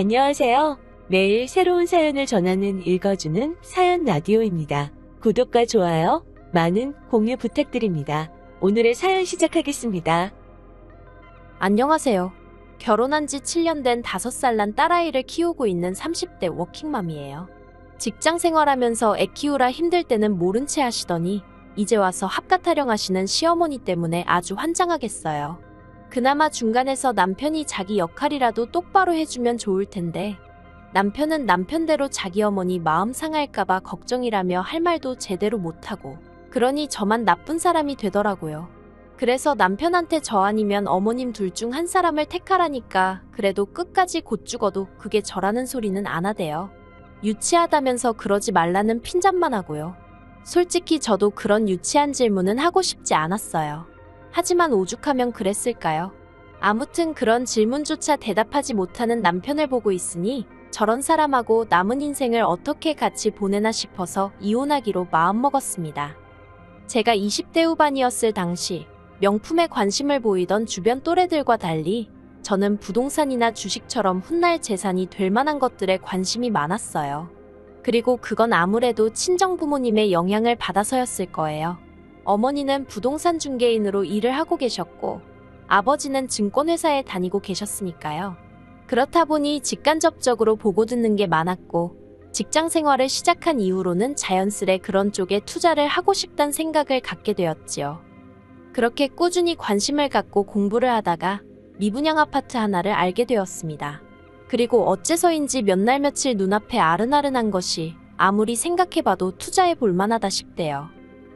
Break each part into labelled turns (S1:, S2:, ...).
S1: 안녕하세요. 매일 새로운 사연을 전하는 읽어주는 사연 라디오입니다. 구독과 좋아요, 많은 공유 부탁드립니다. 오늘의 사연 시작하겠습니다.
S2: 안녕하세요. 결혼한 지 7년 된 5살 난 딸아이를 키우고 있는 30대 워킹맘이에요. 직장 생활하면서 애 키우라 힘들 때는 모른 채 하시더니 이제 와서 합가 타령하시는 시어머니 때문에 아주 환장하겠어요. 그나마 중간에서 남편이 자기 역할이라도 똑바로 해주면 좋을 텐데 남편은 남편대로 자기 어머니 마음 상할까봐 걱정이라며 할 말도 제대로 못하고 그러니 저만 나쁜 사람이 되더라고요. 그래서 남편한테 저 아니면 어머님 둘 중 한 사람을 택하라니까 그래도 끝까지 곧 죽어도 그게 저라는 소리는 안 하대요. 유치하다면서 그러지 말라는 핀잔만 하고요. 솔직히 저도 그런 유치한 질문은 하고 싶지 않았어요. 하지만 오죽하면 그랬을까요? 아무튼 그런 질문조차 대답하지 못하는 남편을 보고 있으니 저런 사람하고 남은 인생을 어떻게 같이 보내나 싶어서 이혼하기로 마음먹었습니다. 제가 20대 후반이었을 당시 명품에 관심을 보이던 주변 또래들과 달리 저는 부동산이나 주식처럼 훗날 재산이 될 만한 것들에 관심이 많았어요. 그리고 그건 아무래도 친정 부모님의 영향을 받아서였을 거예요. 어머니는 부동산 중개인으로 일을 하고 계셨고 아버지는 증권회사에 다니고 계셨으니까요. 그렇다 보니 직간접적으로 보고 듣는 게 많았고 직장 생활을 시작한 이후로는 자연스레 그런 쪽에 투자를 하고 싶단 생각을 갖게 되었지요. 그렇게 꾸준히 관심을 갖고 공부를 하다가 미분양 아파트 하나를 알게 되었습니다. 그리고 어째서인지 몇 날 며칠 눈앞에 아른아른한 것이 아무리 생각해봐도 투자해 볼 만하다 싶대요.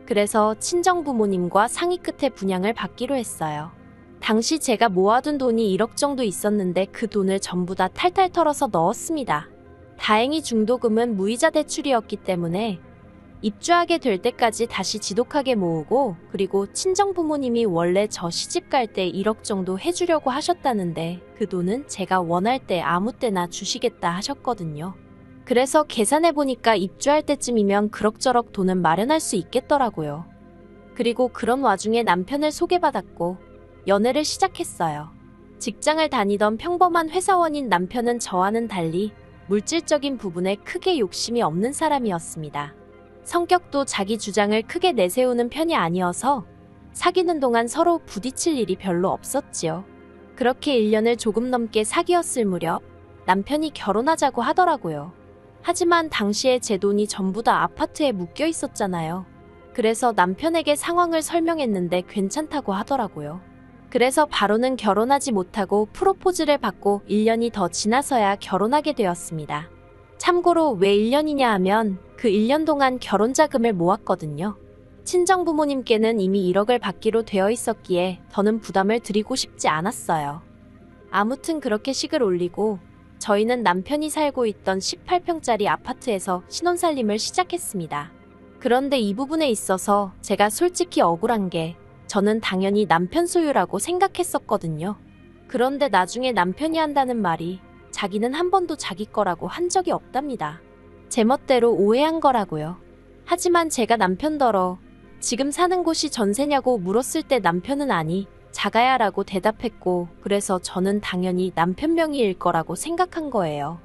S2: 그래서 친정 부모님과 상의 끝에 분양을 받기로 했어요. 당시 제가 모아둔 돈이 1억 정도 있었는데 그 돈을 전부 다 탈탈 털어서 넣었습니다. 다행히 중도금은 무이자 대출이었기 때문에 입주하게 될 때까지 다시 지독하게 모으고 그리고 친정 부모님이 원래 저 시집 갈 때 1억 정도 해주려고 하셨다는데 그 돈은 제가 원할 때 아무 때나 주시겠다 하셨거든요. 그래서 계산해보니까 입주할 때쯤이면 그럭저럭 돈은 마련할 수 있겠더라고요. 그리고 그런 와중에 남편을 소개받았고 연애를 시작했어요. 직장을 다니던 평범한 회사원인 남편은 저와는 달리 물질적인 부분에 크게 욕심이 없는 사람이었습니다. 성격도 자기 주장을 크게 내세우는 편이 아니어서 사귀는 동안 서로 부딪힐 일이 별로 없었지요. 그렇게 1년을 조금 넘게 사귀었을 무렵 남편이 결혼하자고 하더라고요. 하지만 당시에 제 돈이 전부 다 아파트에 묶여 있었잖아요. 그래서 남편에게 상황을 설명했는데 괜찮다고 하더라고요. 그래서 바로는 결혼하지 못하고 프로포즈를 받고 1년이 더 지나서야 결혼하게 되었습니다. 참고로 왜 1년이냐 하면 그 1년 동안 결혼 자금을 모았거든요. 친정 부모님께는 이미 1억을 받기로 되어 있었기에 더는 부담을 드리고 싶지 않았어요. 아무튼 그렇게 식을 올리고 저희는 남편이 살고 있던 18평짜리 아파트에서 신혼살림을 시작했습니다. 그런데 이 부분에 있어서 제가 솔직히 억울한 게 저는 당연히 남편 소유라고 생각했었거든요. 그런데 나중에 남편이 한다는 말이 자기는 한 번도 자기 거라고 한 적이 없답니다. 제멋대로 오해한 거라고요. 하지만 제가 남편더러 지금 사는 곳이 전세냐고 물었을 때 남편은 아니 자가야 라고 대답했고 그래서 저는 당연히 남편 명의일 거라고 생각한 거예요.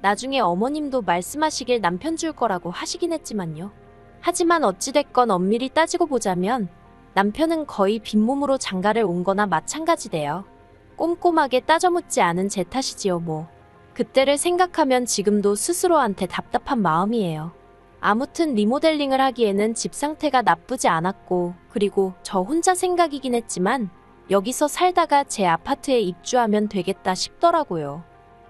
S2: 나중에 어머님도 말씀하시길 남편 줄 거라고 하시긴 했지만요. 하지만 어찌됐건 엄밀히 따지고 보자면 남편은 거의 빈몸으로 장가를 온 거나 마찬가지대요. 꼼꼼하게 따져묻지 않은 제 탓이지요 뭐. 그때를 생각하면 지금도 스스로한테 답답한 마음이에요. 아무튼 리모델링을 하기에는 집 상태가 나쁘지 않았고 그리고 저 혼자 생각이긴 했지만 여기서 살다가 제 아파트에 입주하면 되겠다 싶더라고요.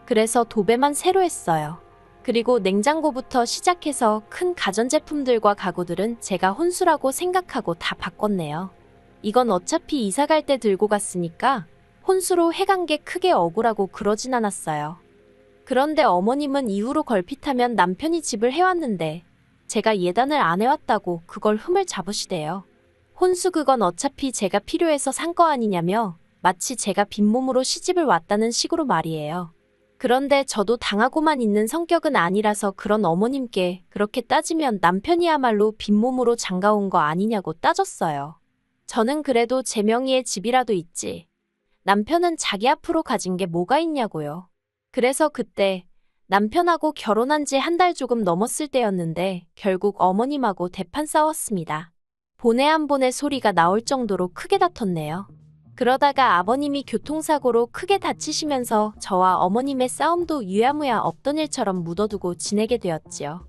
S2: 그래서 도배만 새로 했어요. 그리고 냉장고부터 시작해서 큰 가전제품들과 가구들은 제가 혼수라고 생각하고 다 바꿨네요. 이건 어차피 이사 갈 때 들고 갔으니까 혼수로 해간 게 크게 억울하고 그러진 않았어요. 그런데 어머님은 이후로 걸핏하면 남편이 집을 해왔는데 제가 예단을 안 해왔다고 그걸 흠을 잡으시대요. 혼수 그건 어차피 제가 필요해서 산 거 아니냐며 마치 제가 빈몸으로 시집을 왔다는 식으로 말이에요. 그런데 저도 당하고만 있는 성격은 아니라서 그런 어머님께 그렇게 따지면 남편이야말로 빈몸으로 장가온 거 아니냐고 따졌어요. 저는 그래도 제 명의의 집이라도 있지. 남편은 자기 앞으로 가진 게 뭐가 있냐고요. 그래서 그때 남편하고 결혼한 지 한 달 조금 넘었을 때였는데 결국 어머님하고 대판 싸웠습니다. 보내 안 보내 소리가 나올 정도로 크게 다퉜네요. 그러다가 아버님이 교통사고로 크게 다치시면서 저와 어머님의 싸움도 유야무야 없던 일처럼 묻어두고 지내게 되었지요.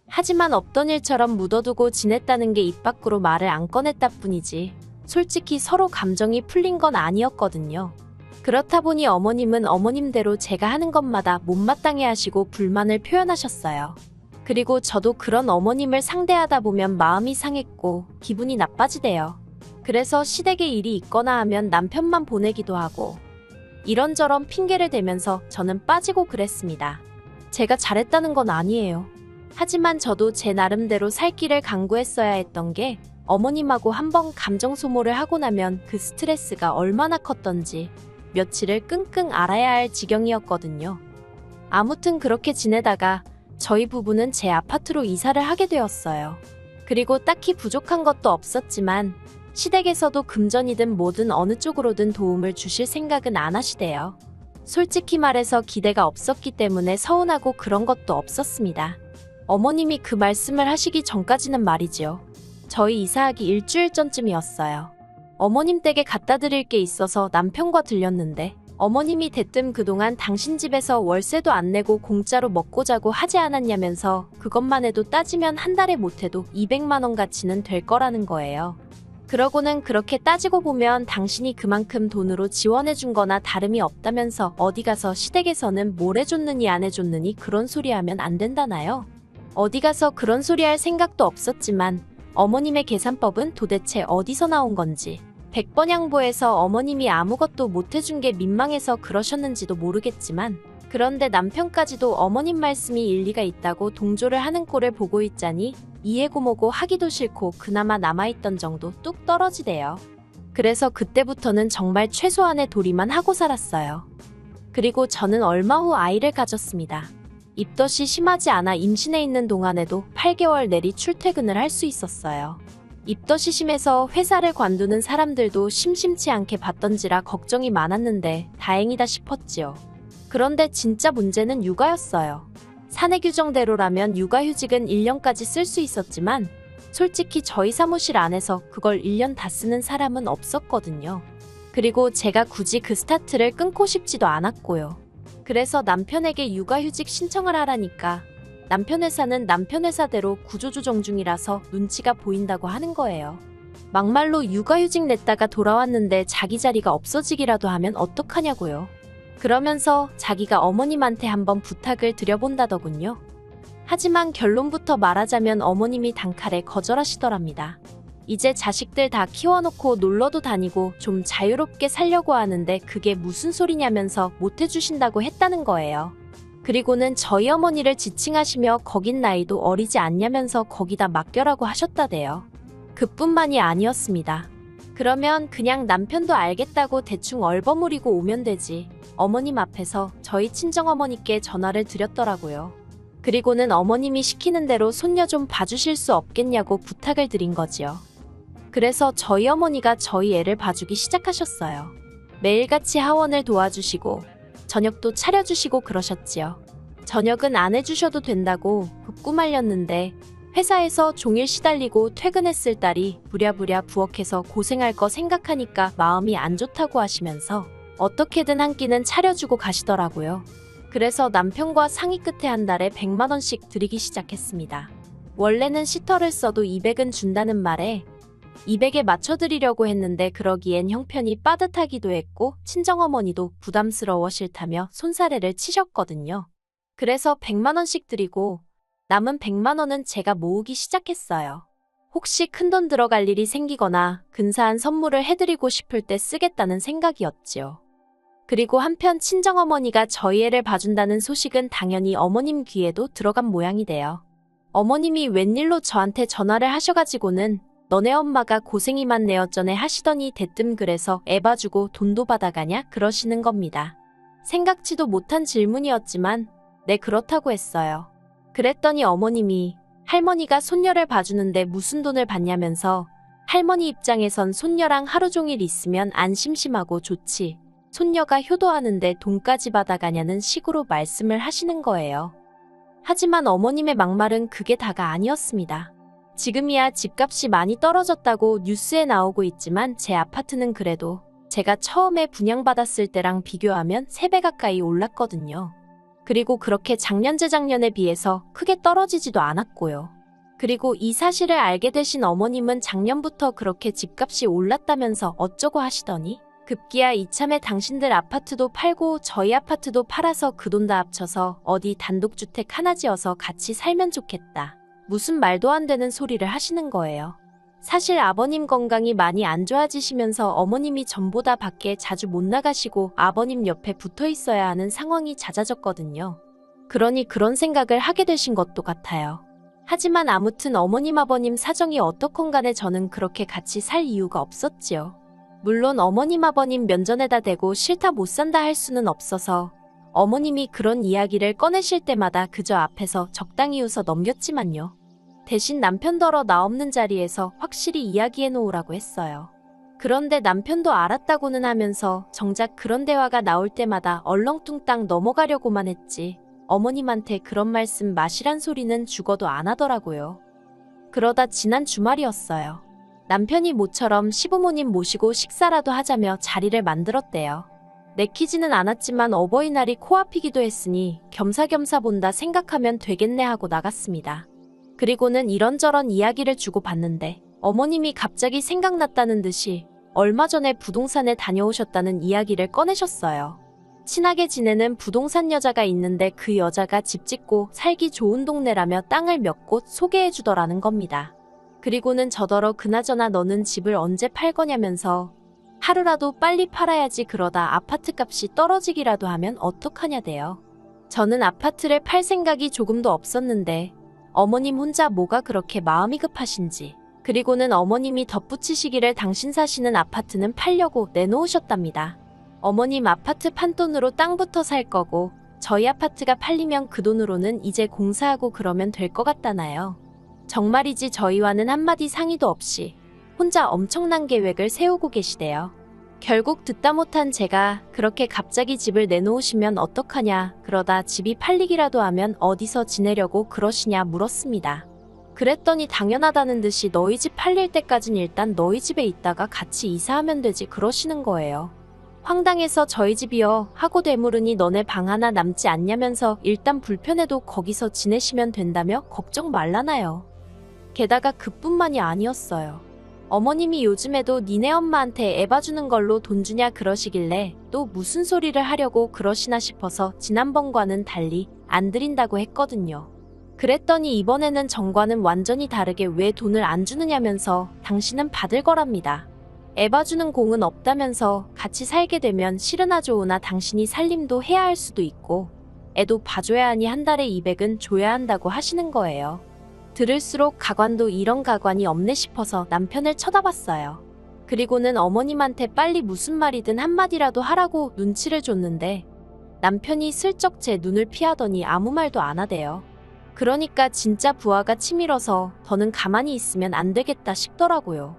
S2: 하지만 없던 일처럼 묻어두고 지냈다는 게 입 밖으로 말을 안 꺼냈다 뿐이지 솔직히 서로 감정이 풀린 건 아니었거든요. 그렇다 보니 어머님은 어머님대로 제가 하는 것마다 못마땅해 하시고 불만을 표현하셨어요. 그리고 저도 그런 어머님을 상대하다 보면 마음이 상했고 기분이 나빠지대요. 그래서 시댁에 일이 있거나 하면 남편만 보내기도 하고 이런저런 핑계를 대면서 저는 빠지고 그랬습니다. 제가 잘했다는 건 아니에요. 하지만 저도 제 나름대로 살 길을 강구했어야 했던 게 어머님하고 한번 감정 소모를 하고 나면 그 스트레스가 얼마나 컸던지 며칠을 끙끙 앓아야 할 지경이었거든요. 아무튼 그렇게 지내다가 저희 부부는 제 아파트로 이사를 하게 되었어요. 그리고 딱히 부족한 것도 없었지만 시댁에서도 금전이든 뭐든 어느 쪽으로든 도움을 주실 생각은 안 하시대요. 솔직히 말해서 기대가 없었기 때문에 서운하고 그런 것도 없었습니다. 어머님이 그 말씀을 하시기 전까지는 말이지요. 저희 이사하기 일주일 전쯤이었어요. 어머님 댁에 갖다 드릴 게 있어서 남편과 들렸는데 어머님이 대뜸 그동안 당신 집에서 월세도 안 내고 공짜로 먹고 자고 하지 않았냐면서 그것만 해도 따지면 한 달에 못해도 200만 원 가치는 될 거라는 거예요. 그러고는 그렇게 따지고 보면 당신이 그만큼 돈으로 지원해 준 거나 다름이 없다면서 어디 가서 시댁에서는 뭘 해줬느니 안 해줬느니 그런 소리 하면 안 된다나요? 어디 가서 그런 소리 할 생각도 없었지만 어머님의 계산법은 도대체 어디서 나온 건지 100번 양보해서 어머님이 아무것도 못 해준 게 민망해서 그러셨는지도 모르겠지만 그런데 남편까지도 어머님 말씀이 일리가 있다고 동조를 하는 꼴을 보고 있자니 이해고모고 하기도 싫고 그나마 남아있던 정도 뚝 떨어지대요. 그래서 그때부터는 정말 최소한의 도리만 하고 살았어요. 그리고 저는 얼마 후 아이를 가졌습니다. 입덧이 심하지 않아 임신해 있는 동안에도 8개월 내리 출퇴근을 할 수 있었어요. 입덧이 심해서 회사를 관두는 사람들도 심심치 않게 봤던지라 걱정이 많았는데 다행이다 싶었지요. 그런데 진짜 문제는 육아였어요. 사내 규정대로라면 육아휴직은 1년까지 쓸 수 있었지만 솔직히 저희 사무실 안에서 그걸 1년 다 쓰는 사람은 없었거든요. 그리고 제가 굳이 그 스타트를 끊고 싶지도 않았고요. 그래서 남편에게 육아휴직 신청을 하라니까 남편 회사는 남편 회사대로 구조조정 중이라서 눈치가 보인다고 하는 거예요. 막말로 육아휴직 냈다가 돌아왔는데 자기 자리가 없어지기라도 하면 어떡하냐고요. 그러면서 자기가 어머님한테 한번 부탁을 드려본다더군요. 하지만 결론부터 말하자면 어머님이 단칼에 거절하시더랍니다. 이제 자식들 다 키워놓고 놀러도 다니고 좀 자유롭게 살려고 하는데 그게 무슨 소리냐면서 못해주신다고 했다는 거예요. 그리고는 저희 어머니를 지칭하시며 거긴 나이도 어리지 않냐면서 거기다 맡겨라고 하셨다대요. 그뿐만이 아니었습니다. 그러면 그냥 남편도 알겠다고 대충 얼버무리고 오면 되지. 어머님 앞에서 저희 친정어머니께 전화를 드렸더라고요. 그리고는 어머님이 시키는 대로 손녀 좀 봐주실 수 없겠냐고 부탁을 드린 거지요. 그래서 저희 어머니가 저희 애를 봐주기 시작하셨어요. 매일같이 하원을 도와주시고 저녁도 차려주시고 그러셨지요. 저녁은 안 해주셔도 된다고 극구 말렸는데 회사에서 종일 시달리고 퇴근했을 딸이 부랴부랴 부엌에서 고생할 거 생각하니까 마음이 안 좋다고 하시면서 어떻게든 한 끼는 차려주고 가시더라고요. 그래서 남편과 상의 끝에 한 달에 100만 원씩 드리기 시작했습니다. 원래는 시터를 써도 200은 준다는 말에 200에 맞춰드리려고 했는데 그러기엔 형편이 빠듯하기도 했고 친정어머니도 부담스러워 싫다며 손사래를 치셨거든요. 그래서 100만 원씩 드리고 남은 100만 원은 제가 모으기 시작했어요. 혹시 큰돈 들어갈 일이 생기거나 근사한 선물을 해드리고 싶을 때 쓰겠다는 생각이었지요. 그리고 한편 친정어머니가 저희 애를 봐준다는 소식은 당연히 어머님 귀에도 들어간 모양이 돼요. 어머님이 웬일로 저한테 전화를 하셔가지고는 너네 엄마가 고생이 많네 어쩌네 하시더니 대뜸 그래서 애 봐주고 돈도 받아가냐 그러시는 겁니다. 생각지도 못한 질문이었지만 네 그렇다고 했어요. 그랬더니 어머님이 할머니가 손녀를 봐주는데 무슨 돈을 받냐면서 할머니 입장에선 손녀랑 하루 종일 있으면 안 심심하고 좋지. 손녀가 효도하는데 돈까지 받아가냐는 식으로 말씀을 하시는 거예요. 하지만 어머님의 막말은 그게 다가 아니었습니다. 지금이야 집값이 많이 떨어졌다고 뉴스에 나오고 있지만 제 아파트는 그래도 제가 처음에 분양받았을 때랑 비교하면 3배 가까이 올랐거든요. 그리고 그렇게 작년 재작년에 비해서 크게 떨어지지도 않았고요. 그리고 이 사실을 알게 되신 어머님은 작년부터 그렇게 집값이 올랐다면서 어쩌고 하시더니 급기야 이참에 당신들 아파트도 팔고 저희 아파트도 팔아서 그 돈 다 합쳐서 어디 단독주택 하나 지어서 같이 살면 좋겠다. 무슨 말도 안 되는 소리를 하시는 거예요. 사실 아버님 건강이 많이 안 좋아지시면서 어머님이 전보다 밖에 자주 못 나가시고 아버님 옆에 붙어 있어야 하는 상황이 잦아졌거든요. 그러니 그런 생각을 하게 되신 것도 같아요. 하지만 아무튼 어머님 아버님 사정이 어떻건 간에 저는 그렇게 같이 살 이유가 없었지요. 물론 어머님 아버님 면전에다 대고 싫다 못 산다 할 수는 없어서 어머님이 그런 이야기를 꺼내실 때마다 그저 앞에서 적당히 웃어 넘겼지만요. 대신 남편더러 나 없는 자리에서 확실히 이야기해 놓으라고 했어요. 그런데 남편도 알았다고는 하면서 정작 그런 대화가 나올 때마다 얼렁뚱땅 넘어가려고만 했지 어머님한테 그런 말씀 마시란 소리는 죽어도 안 하더라고요. 그러다 지난 주말이었어요. 남편이 모처럼 시부모님 모시고 식사라도 하자며 자리를 만들었대요. 내키지는 않았지만 어버이날이 코앞이기도 했으니 겸사겸사 본다 생각하면 되겠네 하고 나갔습니다. 그리고는 이런저런 이야기를 주고받는데 어머님이 갑자기 생각났다는 듯이 얼마 전에 부동산에 다녀오셨다는 이야기를 꺼내셨어요. 친하게 지내는 부동산 여자가 있는데 그 여자가 집 짓고 살기 좋은 동네라며 땅을 몇 곳 소개해 주더라는 겁니다. 그리고는 저더러 그나저나 너는 집을 언제 팔 거냐면서 하루라도 빨리 팔아야지 그러다 아파트 값이 떨어지기라도 하면 어떡하냐대요. 저는 아파트를 팔 생각이 조금도 없었는데 어머님 혼자 뭐가 그렇게 마음이 급하신지 그리고는 어머님이 덧붙이시기를 당신 사시는 아파트는 팔려고 내놓으셨답니다. 어머님 아파트 판돈으로 땅부터 살 거고 저희 아파트가 팔리면 그 돈으로는 이제 공사하고 그러면 될 것 같다나요. 정말이지 저희와는 한마디 상의도 없이 혼자 엄청난 계획을 세우고 계시대요. 결국 듣다 못한 제가 그렇게 갑자기 집을 내놓으시면 어떡하냐 그러다 집이 팔리기라도 하면 어디서 지내려고 그러시냐 물었습니다. 그랬더니 당연하다는 듯이 너희 집 팔릴 때까진 일단 너희 집에 있다가 같이 이사하면 되지 그러시는 거예요. 황당해서 저희 집이요 하고 되물으니 너네 방 하나 남지 않냐면서 일단 불편해도 거기서 지내시면 된다며 걱정 말라나요. 게다가 그뿐만이 아니었어요. 어머님이 요즘에도 니네 엄마한테 애 봐주는 걸로 돈 주냐 그러시길래 또 무슨 소리를 하려고 그러시나 싶어서 지난번과는 달리 안 드린다고 했거든요. 그랬더니 이번에는 전과는 완전히 다르게 왜 돈을 안 주느냐면서 당신은 받을 거랍니다. 애 봐주는 공은 없다면서 같이 살게 되면 싫으나 좋으나 당신이 살림도 해야 할 수도 있고 애도 봐줘야 하니 한 달에 200은 줘야 한다고 하시는 거예요. 들을수록 가관도 이런 가관이 없네 싶어서 남편을 쳐다봤어요. 그리고는 어머님한테 빨리 무슨 말이든 한마디라도 하라고 눈치를 줬는데 남편이 슬쩍 제 눈을 피하더니 아무 말도 안 하대요. 그러니까 진짜 부하가 치밀어서 더는 가만히 있으면 안 되겠다 싶더라고요.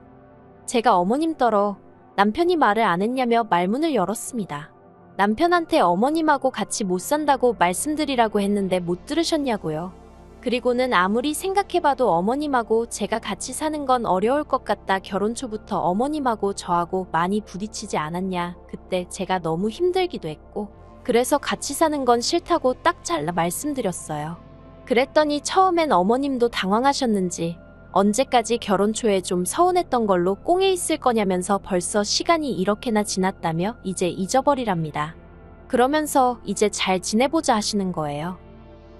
S2: 제가 어머님 떨어 남편이 말을 안 했냐며 말문을 열었습니다. 남편한테 어머님하고 같이 못 산다고 말씀드리라고 했는데 못 들으셨냐고요. 그리고는 아무리 생각해봐도 어머님하고 제가 같이 사는 건 어려울 것 같다. 결혼 초부터 어머님하고 저하고 많이 부딪히지 않았냐. 그때 제가 너무 힘들기도 했고 그래서 같이 사는 건 싫다고 딱 잘라 말씀드렸어요. 그랬더니 처음엔 어머님도 당황하셨는지 언제까지 결혼 초에 좀 서운했던 걸로 꽁에 있을 거냐면서 벌써 시간이 이렇게나 지났다며 이제 잊어버리랍니다. 그러면서 이제 잘 지내보자 하시는 거예요.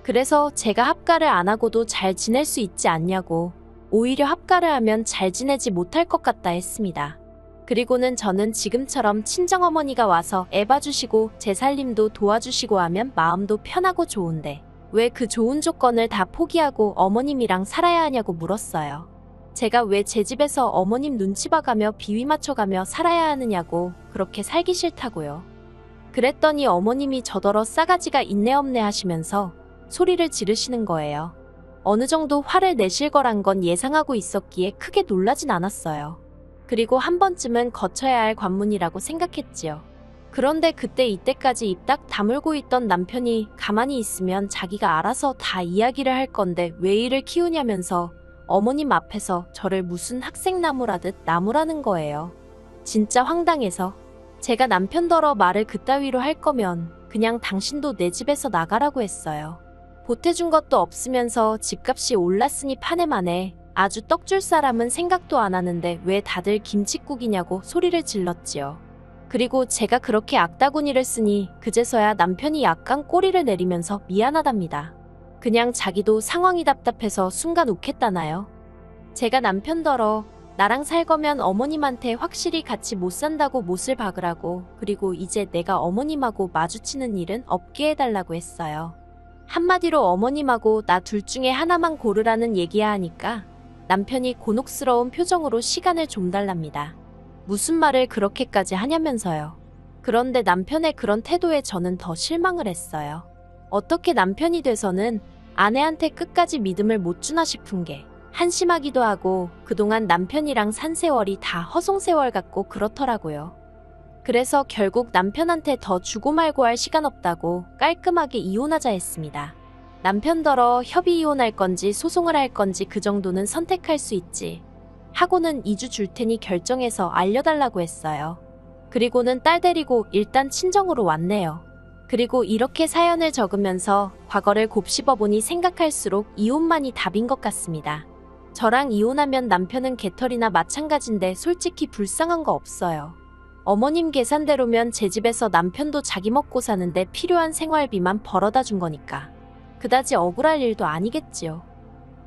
S2: 그래서 제가 합가를 안 하고도 잘 지낼 수 있지 않냐고 오히려 합가를 하면 잘 지내지 못할 것 같다 했습니다. 그리고는 저는 지금처럼 친정어머니가 와서 애 봐주시고 제 살림도 도와주시고 하면 마음도 편하고 좋은데 왜 그 좋은 조건을 다 포기하고 어머님이랑 살아야 하냐고 물었어요. 제가 왜 제 집에서 어머님 눈치 봐가며 비위 맞춰가며 살아야 하느냐고 그렇게 살기 싫다고요. 그랬더니 어머님이 저더러 싸가지가 있네 없네 하시면서 소리를 지르시는 거예요. 어느 정도 화를 내실 거란 건 예상하고 있었기에 크게 놀라진 않았어요. 그리고 한 번쯤은 거쳐야 할 관문이라고 생각했지요. 그런데 그때 이때까지 입 딱 다물고 있던 남편이 가만히 있으면 자기가 알아서 다 이야기를 할 건데 왜 이를 키우냐면서 어머님 앞에서 저를 무슨 학생나무라듯 나무라는 거예요. 진짜 황당해서 제가 남편더러 말을 그따위로 할 거면 그냥 당신도 내 집에서 나가라고 했어요. 보태준 것도 없으면서 집값이 올랐으니 파내만해. 아주 떡줄 사람은 생각도 안 하는데 왜 다들 김칫국이냐고 소리를 질렀지요. 그리고 제가 그렇게 악다구니를 쓰니 그제서야 남편이 약간 꼬리를 내리면서 미안하답니다. 그냥 자기도 상황이 답답해서 순간 욱했다나요. 제가 남편더러 나랑 살 거면 어머님한테 확실히 같이 못 산다고 못을 박으라고, 그리고 이제 내가 어머님하고 마주치는 일은 없게 해달라고 했어요. 한마디로 어머님하고 나 둘 중에 하나만 고르라는 얘기야 하니까 남편이 곤혹스러운 표정으로 시간을 좀 달랍니다. 무슨 말을 그렇게까지 하냐면서요. 그런데 남편의 그런 태도에 저는 더 실망을 했어요. 어떻게 남편이 돼서는 아내한테 끝까지 믿음을 못 주나 싶은 게 한심하기도 하고, 그동안 남편이랑 산 세월이 다 허송세월 같고 그렇더라고요. 그래서 결국 남편한테 더 주고 말고 할 시간 없다고 깔끔하게 이혼하자 했습니다. 남편더러 협의 이혼할 건지 소송을 할 건지 그 정도는 선택할 수 있지 하고는 2주 줄 테니 결정해서 알려달라고 했어요. 그리고는 딸 데리고 일단 친정으로 왔네요. 그리고 이렇게 사연을 적으면서 과거를 곱씹어보니 생각할수록 이혼만이 답인 것 같습니다. 저랑 이혼하면 남편은 개털이나 마찬가지인데 솔직히 불쌍한 거 없어요. 어머님 계산대로면 제 집에서 남편도 자기 먹고 사는데 필요한 생활비만 벌어다 준 거니까 그다지 억울할 일도 아니겠지요.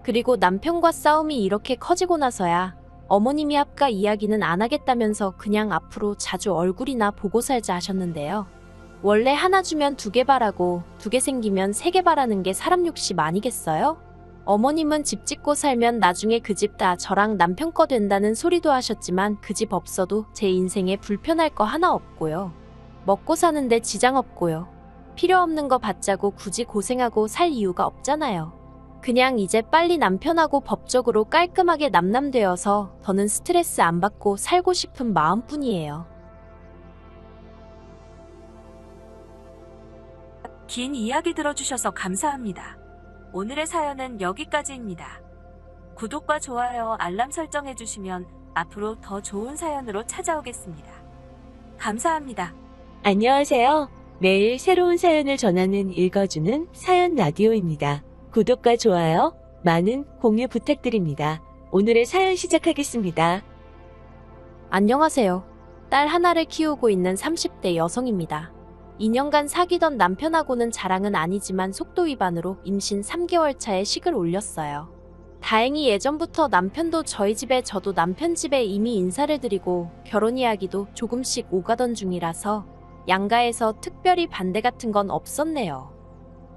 S2: 그리고 남편과 싸움이 이렇게 커지고 나서야 어머님이 합가 이야기는 안 하겠다면서 그냥 앞으로 자주 얼굴이나 보고 살자 하셨는데요. 원래 하나 주면 2개 바라고 2개 생기면 3개 바라는 게 사람 욕심 아니겠어요? 어머님은 집 짓고 살면 나중에 그 집 다 저랑 남편 거 된다는 소리도 하셨지만 그 집 없어도 제 인생에 불편할 거 하나 없고요. 먹고 사는데 지장 없고요. 필요 없는 거 받자고 굳이 고생하고 살 이유가 없잖아요. 그냥 이제 빨리 남편하고 법적으로 깔끔하게 남남되어서 더는 스트레스 안 받고 살고 싶은 마음뿐이에요.
S1: 긴 이야기 들어주셔서 감사합니다. 오늘의 사연은 여기까지입니다. 구독과 좋아요, 알람 설정해주시면 앞으로 더 좋은 사연으로 찾아오겠습니다. 감사합니다. 안녕하세요. 매일 새로운 사연을 전하는 읽어주는 사연 라디오입니다. 구독과 좋아요, 많은 공유 부탁드립니다. 오늘의 사연 시작하겠습니다.
S2: 안녕하세요. 딸 하나를 키우고 있는 30대 여성입니다. 2년간 사귀던 남편하고는 자랑은 아니지만 속도 위반으로 임신 3개월 차에 식을 올렸어요. 다행히 예전부터 남편도 저희 집에 저도 남편 집에 이미 인사를 드리고 결혼 이야기도 조금씩 오가던 중이라서 양가에서 특별히 반대 같은 건 없었네요.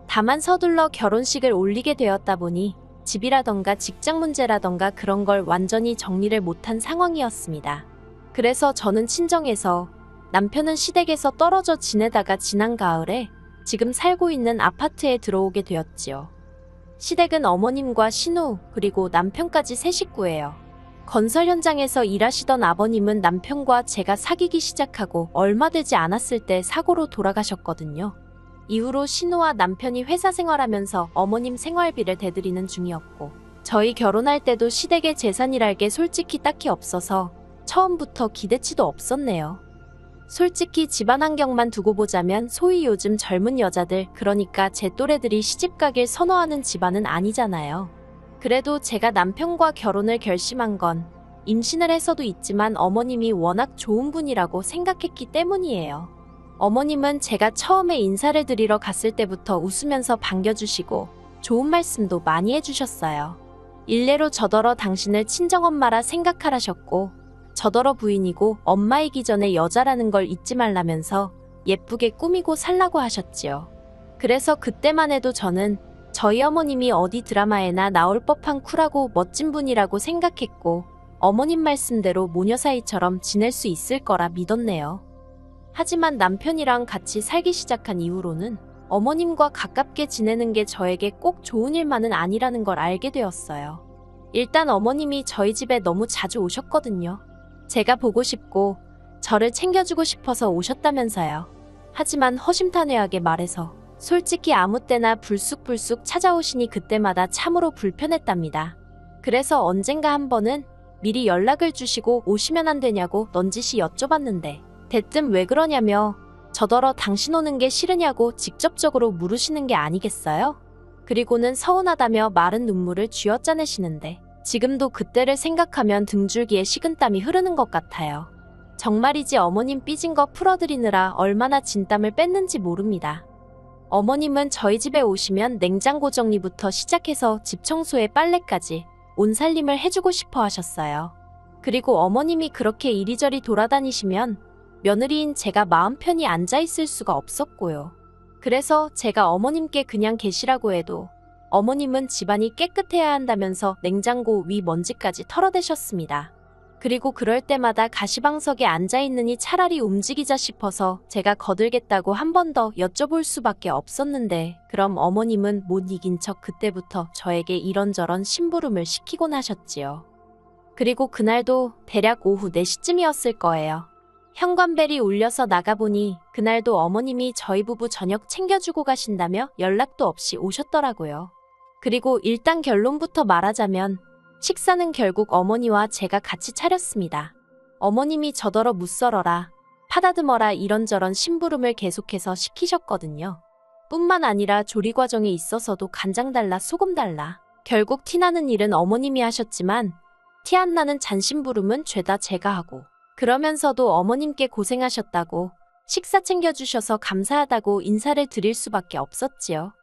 S2: 다만 서둘러 결혼식을 올리게 되었다 보니 집이라던가 직장 문제라던가 그런 걸 완전히 정리를 못한 상황이었습니다. 그래서 저는 친정에서, 남편은 시댁에서 떨어져 지내다가 지난 가을에 지금 살고 있는 아파트에 들어오게 되었지요. 시댁은 어머님과 신우 그리고 남편까지 세 식구예요. 건설 현장에서 일하시던 아버님은 남편과 제가 사귀기 시작하고 얼마 되지 않았을 때 사고로 돌아가셨거든요. 이후로 신우와 남편이 회사 생활하면서 어머님 생활비를 대드리는 중이었고, 저희 결혼할 때도 시댁의 재산이랄 게 솔직히 딱히 없어서 처음부터 기대치도 없었네요. 솔직히 집안 환경만 두고 보자면 소위 요즘 젊은 여자들, 그러니까 제 또래들이 시집가길 선호하는 집안은 아니잖아요. 그래도 제가 남편과 결혼을 결심한 건 임신을 해서도 있지만 어머님이 워낙 좋은 분이라고 생각했기 때문이에요. 어머님은 제가 처음에 인사를 드리러 갔을 때부터 웃으면서 반겨주시고 좋은 말씀도 많이 해주셨어요. 일례로 저더러 당신을 친정엄마라 생각하라셨고, 저더러 부인이고 엄마이기 전에 여자라는 걸 잊지 말라면서 예쁘게 꾸미고 살라고 하셨지요. 그래서 그때만 해도 저는 저희 어머님이 어디 드라마에나 나올 법한 쿨하고 멋진 분이라고 생각했고, 어머님 말씀대로 모녀 사이처럼 지낼 수 있을 거라 믿었네요. 하지만 남편이랑 같이 살기 시작한 이후로는 어머님과 가깝게 지내는 게 저에게 꼭 좋은 일만은 아니라는 걸 알게 되었어요. 일단 어머님이 저희 집에 너무 자주 오셨거든요. 제가 보고 싶고 저를 챙겨주고 싶어서 오셨다면서요. 하지만 허심탄회하게 말해서 솔직히 아무 때나 불쑥불쑥 찾아오시니 그때마다 참으로 불편했답니다. 그래서 언젠가 한 번은 미리 연락을 주시고 오시면 안 되냐고 넌지시 여쭤봤는데 대뜸 왜 그러냐며 저더러 당신 오는 게 싫으냐고 직접적으로 물으시는 게 아니겠어요? 그리고는 서운하다며 마른 눈물을 쥐어짜내시는데 지금도 그때를 생각하면 등줄기에 식은땀이 흐르는 것 같아요. 정말이지 어머님 삐진 거 풀어드리느라 얼마나 진땀을 뺐는지 모릅니다. 어머님은 저희 집에 오시면 냉장고 정리부터 시작해서 집 청소에 빨래까지 온 살림을 해주고 싶어 하셨어요. 그리고 어머님이 그렇게 이리저리 돌아다니시면 며느리인 제가 마음 편히 앉아있을 수가 없었고요. 그래서 제가 어머님께 그냥 계시라고 해도 어머님은 집안이 깨끗해야 한다면서 냉장고 위 먼지까지 털어대셨습니다. 그리고 그럴 때마다 가시방석에 앉아있느니 차라리 움직이자 싶어서 제가 거들겠다고 한 번 더 여쭤볼 수밖에 없었는데 그럼 어머님은 못 이긴 척 그때부터 저에게 이런저런 심부름을 시키곤 하셨지요. 그리고 그날도 대략 오후 4시쯤이었을 거예요. 현관벨이 울려서 나가보니 그날도 어머님이 저희 부부 저녁 챙겨주고 가신다며 연락도 없이 오셨더라고요. 그리고 일단 결론부터 말하자면 식사는 결국 어머니와 제가 같이 차렸습니다. 어머님이 저더러 무썰어라, 파다듬어라 이런저런 심부름을 계속해서 시키셨거든요. 뿐만 아니라 조리 과정에 있어서도 간장 달라 소금 달라. 결국 티나는 일은 어머님이 하셨지만 티 안 나는 잔심부름은 죄다 제가 하고 그러면서도 어머님께 고생하셨다고 식사 챙겨주셔서 감사하다고 인사를 드릴 수밖에 없었지요.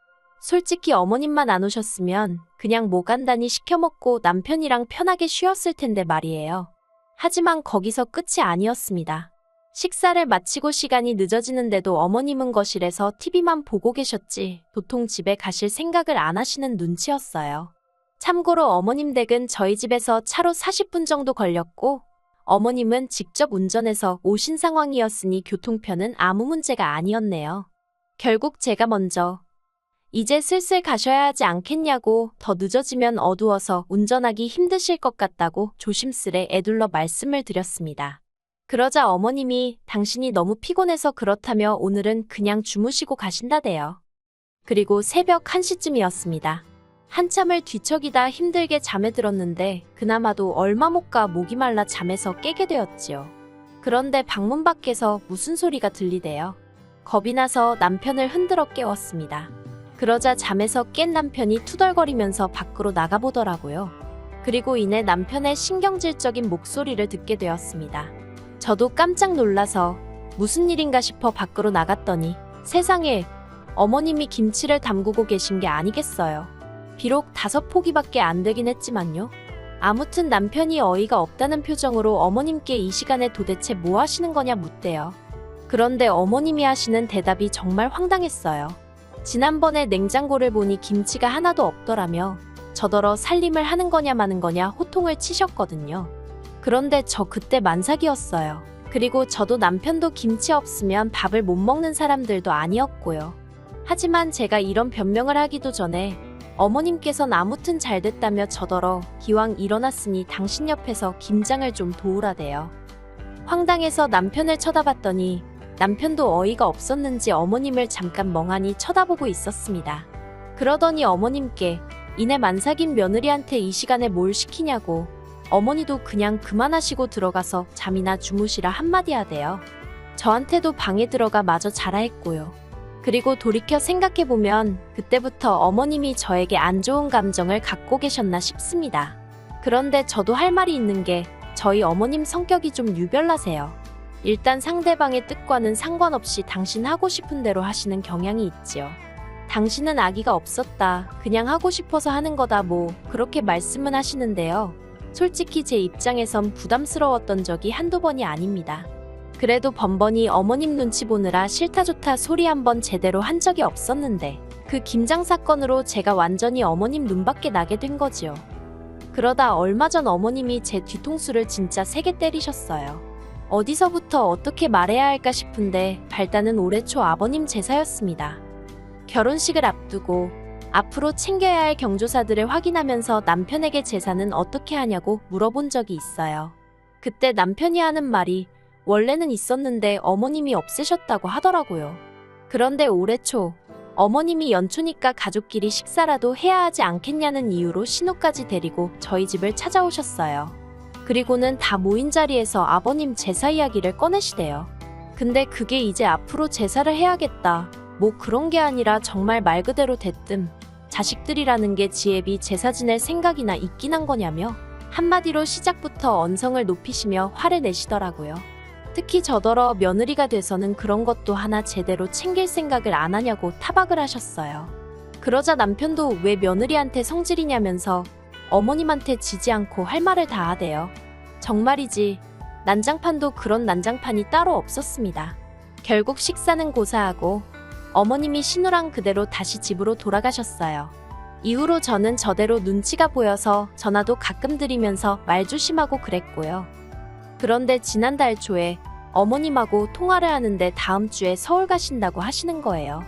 S2: 솔직히 어머님만 안 오셨으면 그냥 뭐 간단히 시켜 먹고 남편이랑 편하게 쉬었을 텐데 말이에요. 하지만 거기서 끝이 아니었습니다. 식사를 마치고 시간이 늦어지는데도 어머님은 거실에서 TV만 보고 계셨지 도통 집에 가실 생각을 안 하시는 눈치였어요. 참고로 어머님 댁은 저희 집에서 차로 40분 정도 걸렸고 어머님은 직접 운전해서 오신 상황이었으니 교통편은 아무 문제가 아니었네요. 결국 제가 먼저 이제 슬슬 가셔야 하지 않겠냐고 더 늦어지면 어두워서 운전하기 힘드실 것 같다고 조심스레 애둘러 말씀을 드렸습니다. 그러자 어머님이 당신이 너무 피곤해서 그렇다며 오늘은 그냥 주무시고 가신다대요. 그리고 새벽 1시쯤이었습니다. 한참을 뒤척이다 힘들게 잠에 들었는데 그나마도 얼마 못 가 목이 말라 잠에서 깨게 되었지요. 그런데 방문 밖에서 무슨 소리가 들리대요. 겁이 나서 남편을 흔들어 깨웠습니다. 그러자 잠에서 깬 남편이 투덜거리면서 밖으로 나가보더라고요. 그리고 이내 남편의 신경질적인 목소리를 듣게 되었습니다. 저도 깜짝 놀라서 무슨 일인가 싶어 밖으로 나갔더니 세상에 어머님이 김치를 담그고 계신 게 아니겠어요. 비록 5포기밖에 안 되긴 했지만요. 아무튼 남편이 어이가 없다는 표정으로 어머님께 이 시간에 도대체 뭐 하시는 거냐 묻대요. 그런데 어머님이 하시는 대답이 정말 황당했어요. 지난번에 냉장고를 보니 김치가 하나도 없더라며 저더러 살림을 하는 거냐 마는 거냐 호통을 치셨거든요. 그런데 저 그때 만삭이었어요. 그리고 저도 남편도 김치 없으면 밥을 못 먹는 사람들도 아니었고요. 하지만 제가 이런 변명을 하기도 전에 어머님께선 아무튼 잘 됐다며 저더러 기왕 일어났으니 당신 옆에서 김장을 좀 도우라대요. 황당해서 남편을 쳐다봤더니 남편도 어이가 없었는지 어머님을 잠깐 멍하니 쳐다보고 있었습니다. 그러더니 어머님께 이내 만삭인 며느리한테 이 시간에 뭘 시키냐고 어머니도 그냥 그만하시고 들어가서 잠이나 주무시라 한마디 하대요. 저한테도 방에 들어가 마저 자라 했고요. 그리고 돌이켜 생각해보면 그때부터 어머님이 저에게 안 좋은 감정을 갖고 계셨나 싶습니다. 그런데 저도 할 말이 있는 게 저희 어머님 성격이 좀 유별나세요. 일단 상대방의 뜻과는 상관없이 당신 하고 싶은 대로 하시는 경향이 있지요. 당신은 아기가 없었다. 그냥 하고 싶어서 하는 거다 뭐 그렇게 말씀은 하시는데요. 솔직히 제 입장에선 부담스러웠던 적이 한두 번이 아닙니다. 그래도 번번이 어머님 눈치 보느라 싫다 좋다 소리 한번 제대로 한 적이 없었는데 그 김장 사건으로 제가 완전히 어머님 눈밖에 나게 된 거지요. 그러다 얼마 전 어머님이 제 뒤통수를 진짜 세게 때리셨어요. 어디서부터 어떻게 말해야 할까 싶은데 발단은 올해 초 아버님 제사였습니다. 결혼식을 앞두고 앞으로 챙겨야 할 경조사들을 확인하면서 남편에게 제사는 어떻게 하냐고 물어본 적이 있어요. 그때 남편이 하는 말이 원래는 있었는데 어머님이 없애셨다고 하더라고요. 그런데 올해 초 어머님이 연초니까 가족끼리 식사라도 해야 하지 않겠냐는 이유로 신우까지 데리고 저희 집을 찾아오셨어요. 그리고는 다 모인 자리에서 아버님 제사 이야기를 꺼내시대요. 근데 그게 이제 앞으로 제사를 해야겠다. 뭐 그런 게 아니라 정말 말 그대로 대뜸 자식들이라는 게 지혜비 제사 지낼 생각이나 있긴 한 거냐며 한마디로 시작부터 언성을 높이시며 화를 내시더라고요. 특히 저더러 며느리가 돼서는 그런 것도 하나 제대로 챙길 생각을 안 하냐고 타박을 하셨어요. 그러자 남편도 왜 며느리한테 성질이냐면서 어머님한테 지지 않고 할 말을 다 하대요. 정말이지 난장판도 그런 난장판이 따로 없었습니다. 결국 식사는 고사하고 어머님이 신우랑 그대로 다시 집으로 돌아가셨어요. 이후로 저는 저대로 눈치가 보여서 전화도 가끔 드리면서 말 조심하고 그랬고요. 그런데 지난달 초에 어머님하고 통화를 하는데 다음 주에 서울 가신다고 하시는 거예요.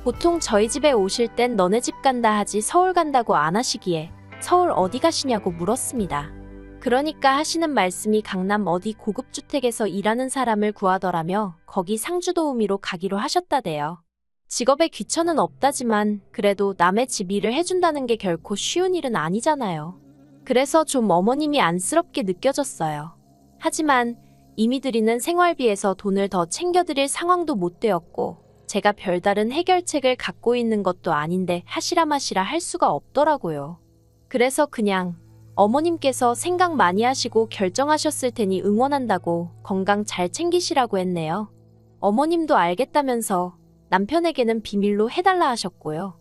S2: 보통 저희 집에 오실 땐 너네 집 간다 하지 서울 간다고 안 하시기에 서울 어디 가시냐고 물었습니다. 그러니까 하시는 말씀이 강남 어디 고급주택에서 일하는 사람을 구하더라며 거기 상주도우미로 가기로 하셨다대요. 직업에 귀천은 없다지만 그래도 남의 집 일을 해준다는 게 결코 쉬운 일은 아니잖아요. 그래서 좀 어머님이 안쓰럽게 느껴졌어요. 하지만 이미 드리는 생활비에서 돈을 더 챙겨드릴 상황도 못 되었고 제가 별다른 해결책을 갖고 있는 것도 아닌데 하시라 마시라 할 수가 없더라고요. 그래서 그냥 어머님께서 생각 많이 하시고 결정하셨을 테니 응원한다고 건강 잘 챙기시라고 했네요. 어머님도 알겠다면서 남편에게는 비밀로 해달라 하셨고요.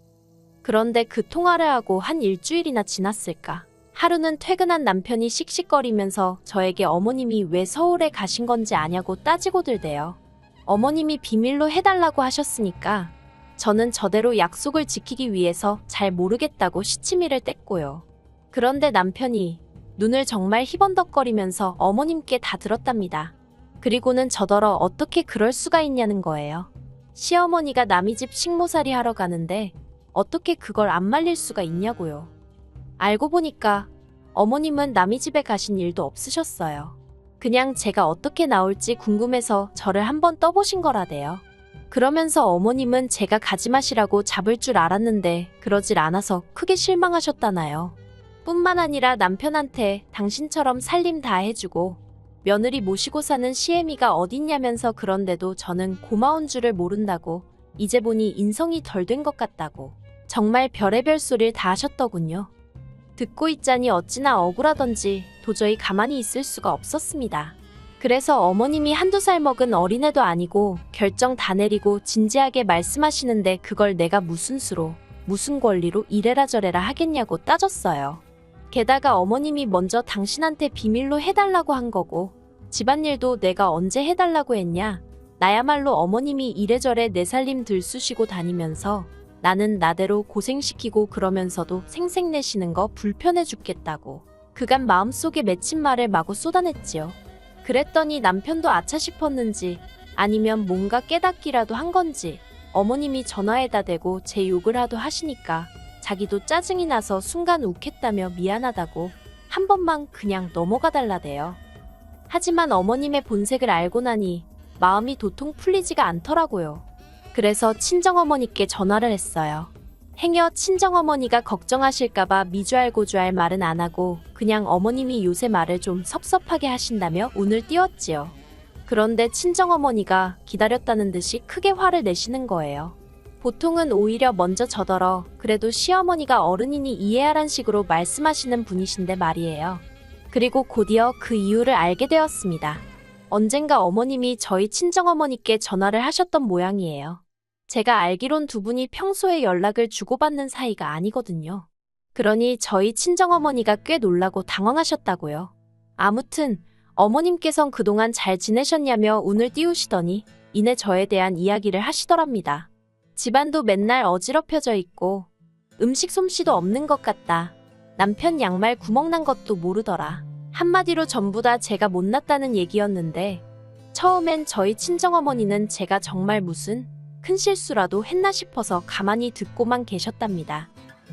S2: 그런데 그 통화를 하고 한 일주일이나 지났을까? 하루는 퇴근한 남편이 씩씩거리면서 저에게 어머님이 왜 서울에 가신 건지 아냐고 따지고 들대요. 어머님이 비밀로 해달라고 하셨으니까 저는 저대로 약속을 지키기 위해서 잘 모르겠다고 시치미를 뗐고요. 그런데 남편이 눈을 정말 희번덕거리면서 어머님께 다 들었답니다. 그리고는 저더러 어떻게 그럴 수가 있냐는 거예요. 시어머니가 남의 집 식모살이 하러 가는데 어떻게 그걸 안 말릴 수가 있냐고요. 알고 보니까 어머님은 남의 집에 가신 일도 없으셨어요. 그냥 제가 어떻게 나올지 궁금해서 저를 한번 떠보신 거라대요. 그러면서 어머님은 제가 가지 마시라고 잡을 줄 알았는데 그러질 않아서 크게 실망하셨다나요. 뿐만 아니라 남편한테 당신처럼 살림 다 해주고 며느리 모시고 사는 시애미가 어딨냐면서 그런데도 저는 고마운 줄을 모른다고 이제 보니 인성이 덜 된 것 같다고 정말 별의별 소리를 다 하셨더군요. 듣고 있자니 어찌나 억울하던지 도저히 가만히 있을 수가 없었습니다. 그래서 어머님이 한두 살 먹은 어린애도 아니고 결정 다 내리고 진지하게 말씀하시는데 그걸 내가 무슨 수로 무슨 권리로 이래라 저래라 하겠냐고 따졌어요. 게다가 어머님이 먼저 당신한테 비밀로 해달라고 한 거고 집안일도 내가 언제 해달라고 했냐. 나야말로 어머님이 이래저래 내 살림 들쑤시고 다니면서 나는 나대로 고생시키고 그러면서도 생색내시는 거 불편해 죽겠다고 그간 마음속에 맺힌 말을 마구 쏟아냈지요. 그랬더니 남편도 아차 싶었는지 아니면 뭔가 깨닫기라도 한 건지 어머님이 전화에다 대고 제 욕을 하도 하시니까 자기도 짜증이 나서 순간 욱했다며 미안하다고 한 번만 그냥 넘어가 달라대요. 하지만 어머님의 본색을 알고 나니 마음이 도통 풀리지가 않더라고요. 그래서 친정어머니께 전화를 했어요. 행여 친정어머니가 걱정하실까봐 미주알고주알 말은 안 하고 그냥 어머님이 요새 말을 좀 섭섭하게 하신다며 운을 띄웠지요. 그런데 친정어머니가 기다렸다는 듯이 크게 화를 내시는 거예요. 보통은 오히려 먼저 저더러 그래도 시어머니가 어른이니 이해하란 식으로 말씀하시는 분이신데 말이에요. 그리고 곧이어 그 이유를 알게 되었습니다. 언젠가 어머님이 저희 친정어머니께 전화를 하셨던 모양이에요. 제가 알기론 두 분이 평소에 연락을 주고받는 사이가 아니거든요. 그러니 저희 친정어머니가 꽤 놀라고 당황하셨다고요. 아무튼 어머님께선 그동안 잘 지내셨냐며 운을 띄우시더니 이내 저에 대한 이야기를 하시더랍니다. 집안도 맨날 어지럽혀져 있고 음식 솜씨도 없는 것 같다. 남편 양말 구멍난 것도 모르더라. 한마디로 전부 다 제가 못났다는 얘기였는데 처음엔 저희 친정어머니는 제가 정말 무슨 큰 실수라도 했나 싶어서 가만히 듣고만 계셨답니다.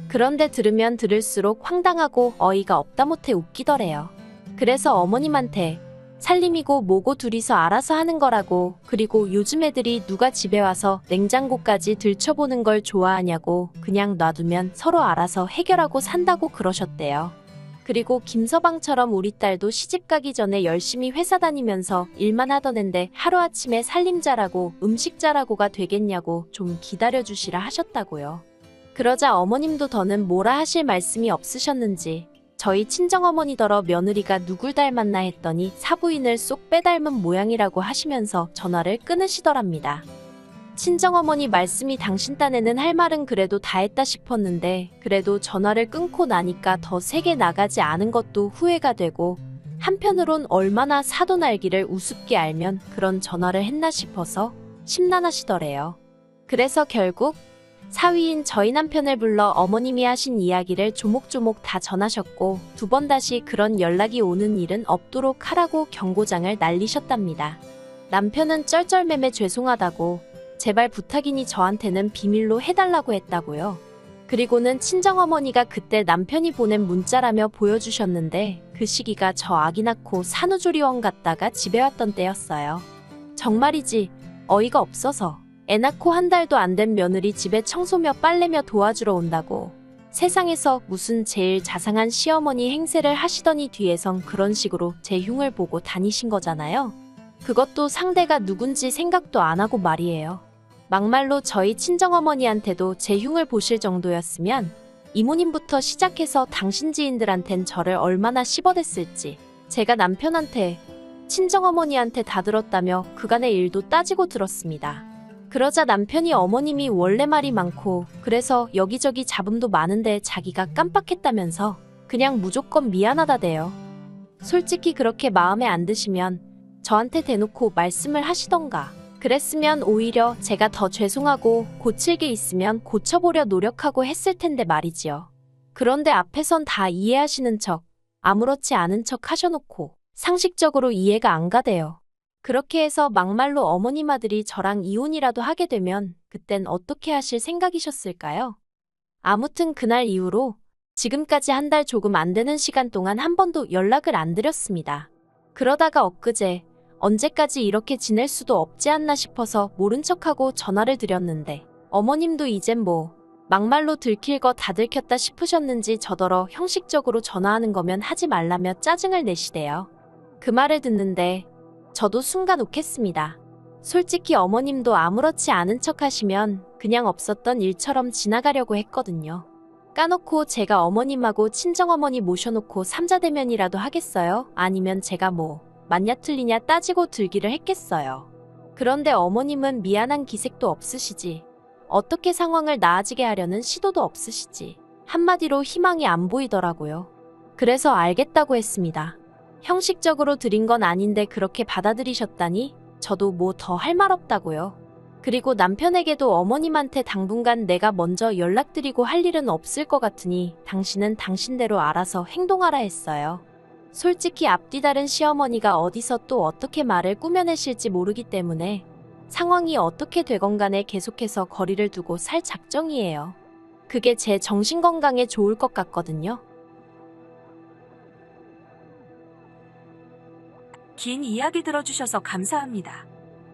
S2: 그런데 들으면 들을수록 황당하고 어이가 없다 못해 웃기더래요. 그래서 어머님한테 살림이고 뭐고 둘이서 알아서 하는 거라고. 그리고 요즘 애들이 누가 집에 와서 냉장고까지 들춰보는 걸 좋아하냐고. 그냥 놔두면 서로 알아서 해결하고 산다고 그러셨대요. 그리고 김서방처럼 우리 딸도 시집 가기 전에 열심히 회사 다니면서 일만 하던 앤데 하루아침에 살림 잘하고 음식 잘하고가 되겠냐고 좀 기다려주시라 하셨다고요. 그러자 어머님도 더는 뭐라 하실 말씀이 없으셨는지 저희 친정어머니더러 며느리가 누굴 닮았나 했더니 사부인을 쏙 빼닮은 모양이라고 하시면서 전화를 끊으시더랍니다. 친정어머니 말씀이 당신 딴에는 할 말은 그래도 다 했다 싶었는데 그래도 전화를 끊고 나니까 더 세게 나가지 않은 것도 후회가 되고 한편으론 얼마나 사돈 알기를 우습게 알면 그런 전화를 했나 싶어서 심란하시더래요. 그래서 결국 사위인 저희 남편을 불러 어머님이 하신 이야기를 조목조목 다 전하셨고 2번 다시 그런 연락이 오는 일은 없도록 하라고 경고장을 날리셨답니다. 남편은 쩔쩔매매 죄송하다고 제발 부탁이니 저한테는 비밀로 해달라고 했다고요. 그리고는 친정어머니가 그때 남편이 보낸 문자라며 보여주셨는데 그 시기가 저 아기 낳고 산후조리원 갔다가 집에 왔던 때였어요. 정말이지 어이가 없어서 애 낳고 1달도 안 된 며느리 집에 청소며 빨래며 도와주러 온다고 세상에서 무슨 제일 자상한 시어머니 행세를 하시더니 뒤에선 그런 식으로 제 흉을 보고 다니신 거잖아요. 그것도 상대가 누군지 생각도 안 하고 말이에요. 막말로 저희 친정어머니한테도 제 흉을 보실 정도였으면 이모님부터 시작해서 당신 지인들한텐 저를 얼마나 씹어댔을지 제가 남편한테 친정어머니한테 다 들었다며 그간의 일도 따지고 들었습니다. 그러자 남편이 어머님이 원래 말이 많고 그래서 여기저기 잡음도 많은데 자기가 깜빡했다면서 그냥 무조건 미안하다대요. 솔직히 그렇게 마음에 안 드시면 저한테 대놓고 말씀을 하시던가 그랬으면 오히려 제가 더 죄송하고 고칠 게 있으면 고쳐보려 노력하고 했을 텐데 말이지요. 그런데 앞에선 다 이해하시는 척 아무렇지 않은 척 하셔놓고 상식적으로 이해가 안 가대요. 그렇게 해서 막말로 어머님 아들이 저랑 이혼이라도 하게 되면 그땐 어떻게 하실 생각이셨을까요? 아무튼 그날 이후로 지금까지 1달 조금 안 되는 시간 동안 한 번도 연락을 안 드렸습니다. 그러다가 엊그제 언제까지 이렇게 지낼 수도 없지 않나 싶어서 모른 척하고 전화를 드렸는데 어머님도 이젠 뭐 막말로 들킬 거 다 들켰다 싶으셨는지 저더러 형식적으로 전화하는 거면 하지 말라며 짜증을 내시대요. 그 말을 듣는데 저도 순간 욱했습니다. 솔직히 어머님도 아무렇지 않은 척 하시면 그냥 없었던 일처럼 지나가려고 했거든요. 까놓고 제가 어머님하고 친정어머니 모셔놓고 삼자대면이라도 하겠어요? 아니면 제가 뭐 맞냐 틀리냐 따지고 들기를 했겠어요. 그런데 어머님은 미안한 기색도 없으시지. 어떻게 상황을 나아지게 하려는 시도도 없으시지. 한마디로 희망이 안 보이더라고요. 그래서 알겠다고 했습니다. 형식적으로 드린 건 아닌데 그렇게 받아들이셨다니 저도 뭐 더 할 말 없다고요. 그리고 남편에게도 어머님한테 당분간 내가 먼저 연락드리고 할 일은 없을 것 같으니 당신은 당신대로 알아서 행동하라 했어요. 솔직히 앞뒤 다른 시어머니가 어디서 또 어떻게 말을 꾸며내실지 모르기 때문에 상황이 어떻게 되건 간에 계속해서 거리를 두고 살 작정이에요. 그게 제 정신건강에 좋을 것 같거든요.
S1: 긴 이야기 들어주셔서 감사합니다.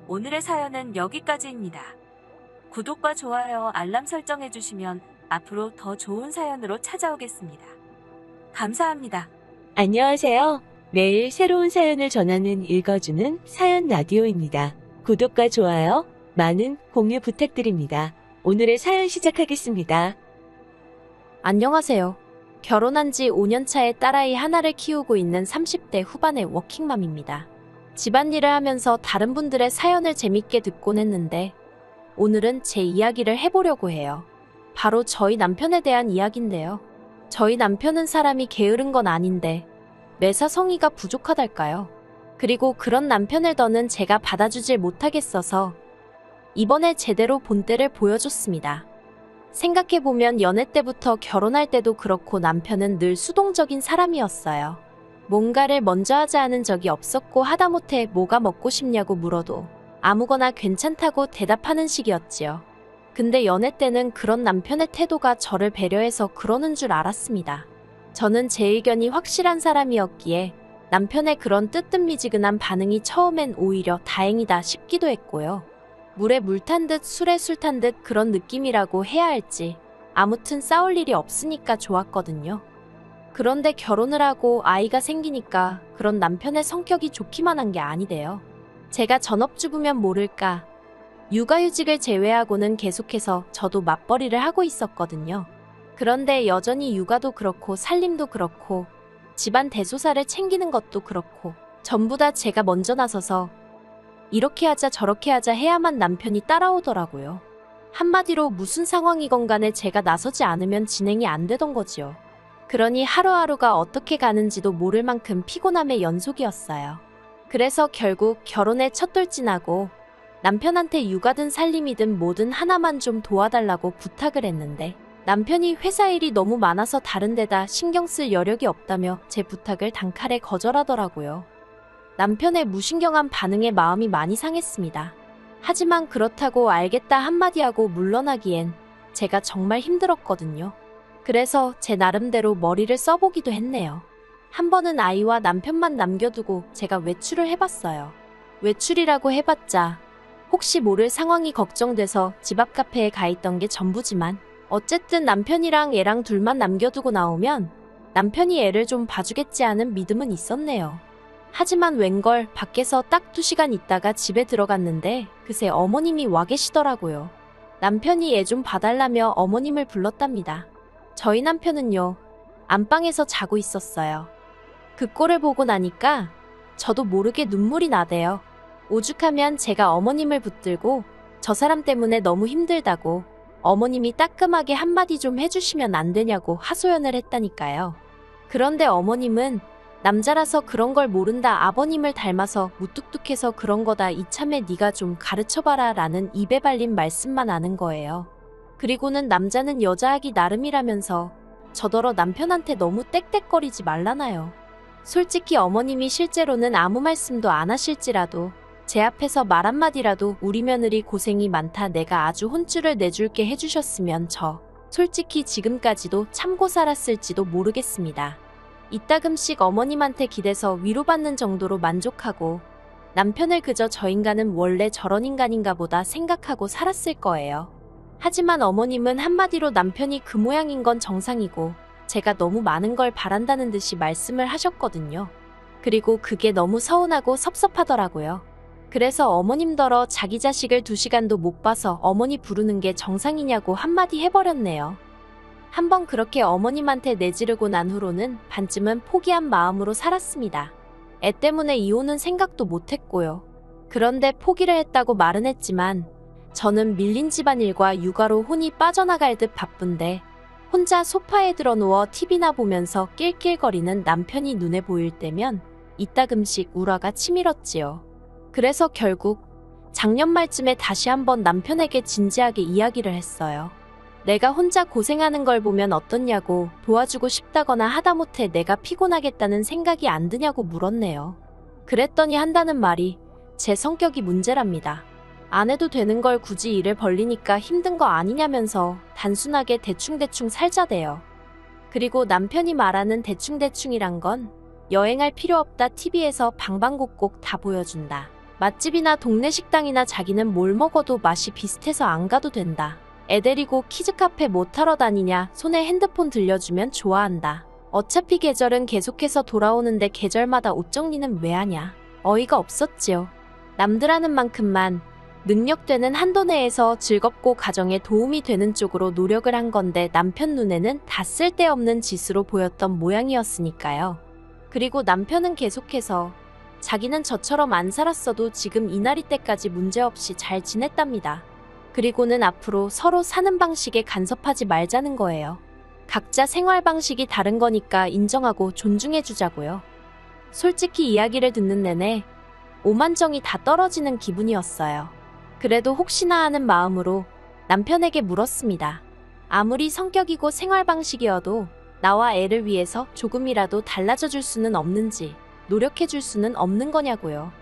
S1: 오늘의 사연은 여기까지입니다. 구독과 좋아요, 알람 설정해주시면 앞으로 더 좋은 사연으로 찾아오겠습니다. 감사합니다. 안녕하세요. 매일 새로운 사연을 전하는 읽어주는 사연 라디오입니다. 구독과 좋아요, 많은 공유 부탁드립니다. 오늘의 사연 시작하겠습니다.
S2: 안녕하세요. 결혼한 지 5년 차의 딸아이 하나를 키우고 있는 30대 후반의 워킹맘입니다. 집안일을 하면서 다른 분들의 사연을 재밌게 듣곤 했는데 오늘은 제 이야기를 해보려고 해요. 바로 저희 남편에 대한 이야기인데요. 저희 남편은 사람이 게으른 건 아닌데 매사 성의가 부족하달까요? 그리고 그런 남편을 더는 제가 받아주질 못하겠어서 이번에 제대로 본때를 보여줬습니다. 생각해보면 연애 때부터 결혼할 때도 그렇고 남편은 늘 수동적인 사람이었어요. 뭔가를 먼저 하자는 적이 없었고 하다못해 뭐가 먹고 싶냐고 물어도 아무거나 괜찮다고 대답하는 식이었지요. 근데 연애 때는 그런 남편의 태도가 저를 배려해서 그러는 줄 알았습니다. 저는 제 의견이 확실한 사람이었기에 남편의 그런 뜨뜻미지근한 반응이 처음엔 오히려 다행이다 싶기도 했고요. 물에 물 탄 듯 술에 술 탄 듯 그런 느낌이라고 해야 할지 아무튼 싸울 일이 없으니까 좋았거든요. 그런데 결혼을 하고 아이가 생기니까 그런 남편의 성격이 좋기만 한 게 아니래요. 제가 전업주부면 모를까. 육아휴직을 제외하고는 계속해서 저도 맞벌이를 하고 있었거든요. 그런데 여전히 육아도 그렇고 살림도 그렇고 집안 대소사를 챙기는 것도 그렇고 전부 다 제가 먼저 나서서 이렇게 하자 저렇게 하자 해야만 남편이 따라오더라고요. 한마디로 무슨 상황이건 간에 제가 나서지 않으면 진행이 안 되던 거지요. 그러니 하루하루가 어떻게 가는지도 모를 만큼 피곤함의 연속이었어요. 그래서 결국 결혼에 첫돌진하고 남편한테 육아든 살림이든 뭐든 하나만 좀 도와달라고 부탁을 했는데 남편이 회사 일이 너무 많아서 다른 데다 신경 쓸 여력이 없다며 제 부탁을 단칼에 거절하더라고요. 남편의 무신경한 반응에 마음이 많이 상했습니다. 하지만 그렇다고 알겠다 한마디 하고 물러나기엔 제가 정말 힘들었거든요. 그래서 제 나름대로 머리를 써보기도 했네요. 한 번은 아이와 남편만 남겨두고 제가 외출을 해봤어요. 외출이라고 해봤자 혹시 모를 상황이 걱정돼서 집 앞 카페에 가 있던 게 전부지만 어쨌든 남편이랑 애랑 둘만 남겨두고 나오면 남편이 애를 좀 봐주겠지 하는 믿음은 있었네요. 하지만 웬걸 밖에서 딱 2시간 있다가 집에 들어갔는데 그새 어머님이 와 계시더라고요. 남편이 애 좀 봐달라며 어머님을 불렀답니다. 저희 남편은요, 안방에서 자고 있었어요. 그 꼴을 보고 나니까 저도 모르게 눈물이 나대요. 오죽하면 제가 어머님을 붙들고 저 사람 때문에 너무 힘들다고 어머님이 따끔하게 한마디 좀 해주시면 안 되냐고 하소연을 했다니까요. 그런데 어머님은 남자라서 그런 걸 모른다, 아버님을 닮아서 무뚝뚝해서 그런 거다, 이참에 네가 좀 가르쳐봐라 라는 입에 발린 말씀만 하는 거예요. 그리고는 남자는 여자하기 나름이라면서 저더러 남편한테 너무 떽떽거리지 말라나요. 솔직히 어머님이 실제로는 아무 말씀도 안 하실지라도 제 앞에서 말 한마디라도 우리 며느리 고생이 많다, 내가 아주 혼쭐을 내줄게 해주셨으면 저 솔직히 지금까지도 참고 살았을지도 모르겠습니다. 이따금씩 어머님한테 기대서 위로받는 정도로 만족하고 남편을 그저 저 인간은 원래 저런 인간인가 보다 생각하고 살았을 거예요. 하지만 어머님은 한마디로 남편이 그 모양인 건 정상이고 제가 너무 많은 걸 바란다는 듯이 말씀을 하셨거든요. 그리고 그게 너무 서운하고 섭섭하더라고요. 그래서 어머님더러 자기 자식을 2시간도 못 봐서 어머니 부르는 게 정상이냐고 한마디 해버렸네요. 한번 그렇게 어머님한테 내지르고 난 후로는 반쯤은 포기한 마음으로 살았습니다. 애 때문에 이혼은 생각도 못했고요. 그런데 포기를 했다고 말은 했지만 저는 밀린 집안일과 육아로 혼이 빠져나갈 듯 바쁜데 혼자 소파에 들어누워 TV나 보면서 낄낄거리는 남편이 눈에 보일 때면 이따금씩 울화가 치밀었지요. 그래서 결국 작년 말쯤에 다시 한번 남편에게 진지하게 이야기를 했어요. 내가 혼자 고생하는 걸 보면 어떻냐고, 도와주고 싶다거나 하다못해 내가 피곤하겠다는 생각이 안 드냐고 물었네요. 그랬더니 한다는 말이 제 성격이 문제랍니다. 안 해도 되는 걸 굳이 일을 벌리니까 힘든 거 아니냐면서 단순하게 대충대충 살자대요. 그리고 남편이 말하는 대충대충이란 건 여행할 필요 없다, TV에서 방방곡곡 다 보여준다, 맛집이나 동네 식당이나 자기는 뭘 먹어도 맛이 비슷해서 안 가도 된다, 애 데리고 키즈카페 못 타러 다니냐, 손에 핸드폰 들려주면 좋아한다, 어차피 계절은 계속해서 돌아오는데 계절마다 옷 정리는 왜 하냐. 어이가 없었지요. 남들 하는 만큼만 능력되는 한도 내에서 즐겁고 가정에 도움이 되는 쪽으로 노력을 한 건데 남편 눈에는 다 쓸데없는 짓으로 보였던 모양이었으니까요. 그리고 남편은 계속해서 자기는 저처럼 안 살았어도 지금 이날이 때까지 문제없이 잘 지냈답니다. 그리고는 앞으로 서로 사는 방식에 간섭하지 말자는 거예요. 각자 생활 방식이 다른 거니까 인정하고 존중해주자고요. 솔직히 이야기를 듣는 내내 오만정이 다 떨어지는 기분이었어요. 그래도 혹시나 하는 마음으로 남편에게 물었습니다. 아무리 성격이고 생활 방식이어도 나와 애를 위해서 조금이라도 달라져 줄 수는 없는지, 노력해 줄 수는 없는 거냐고요.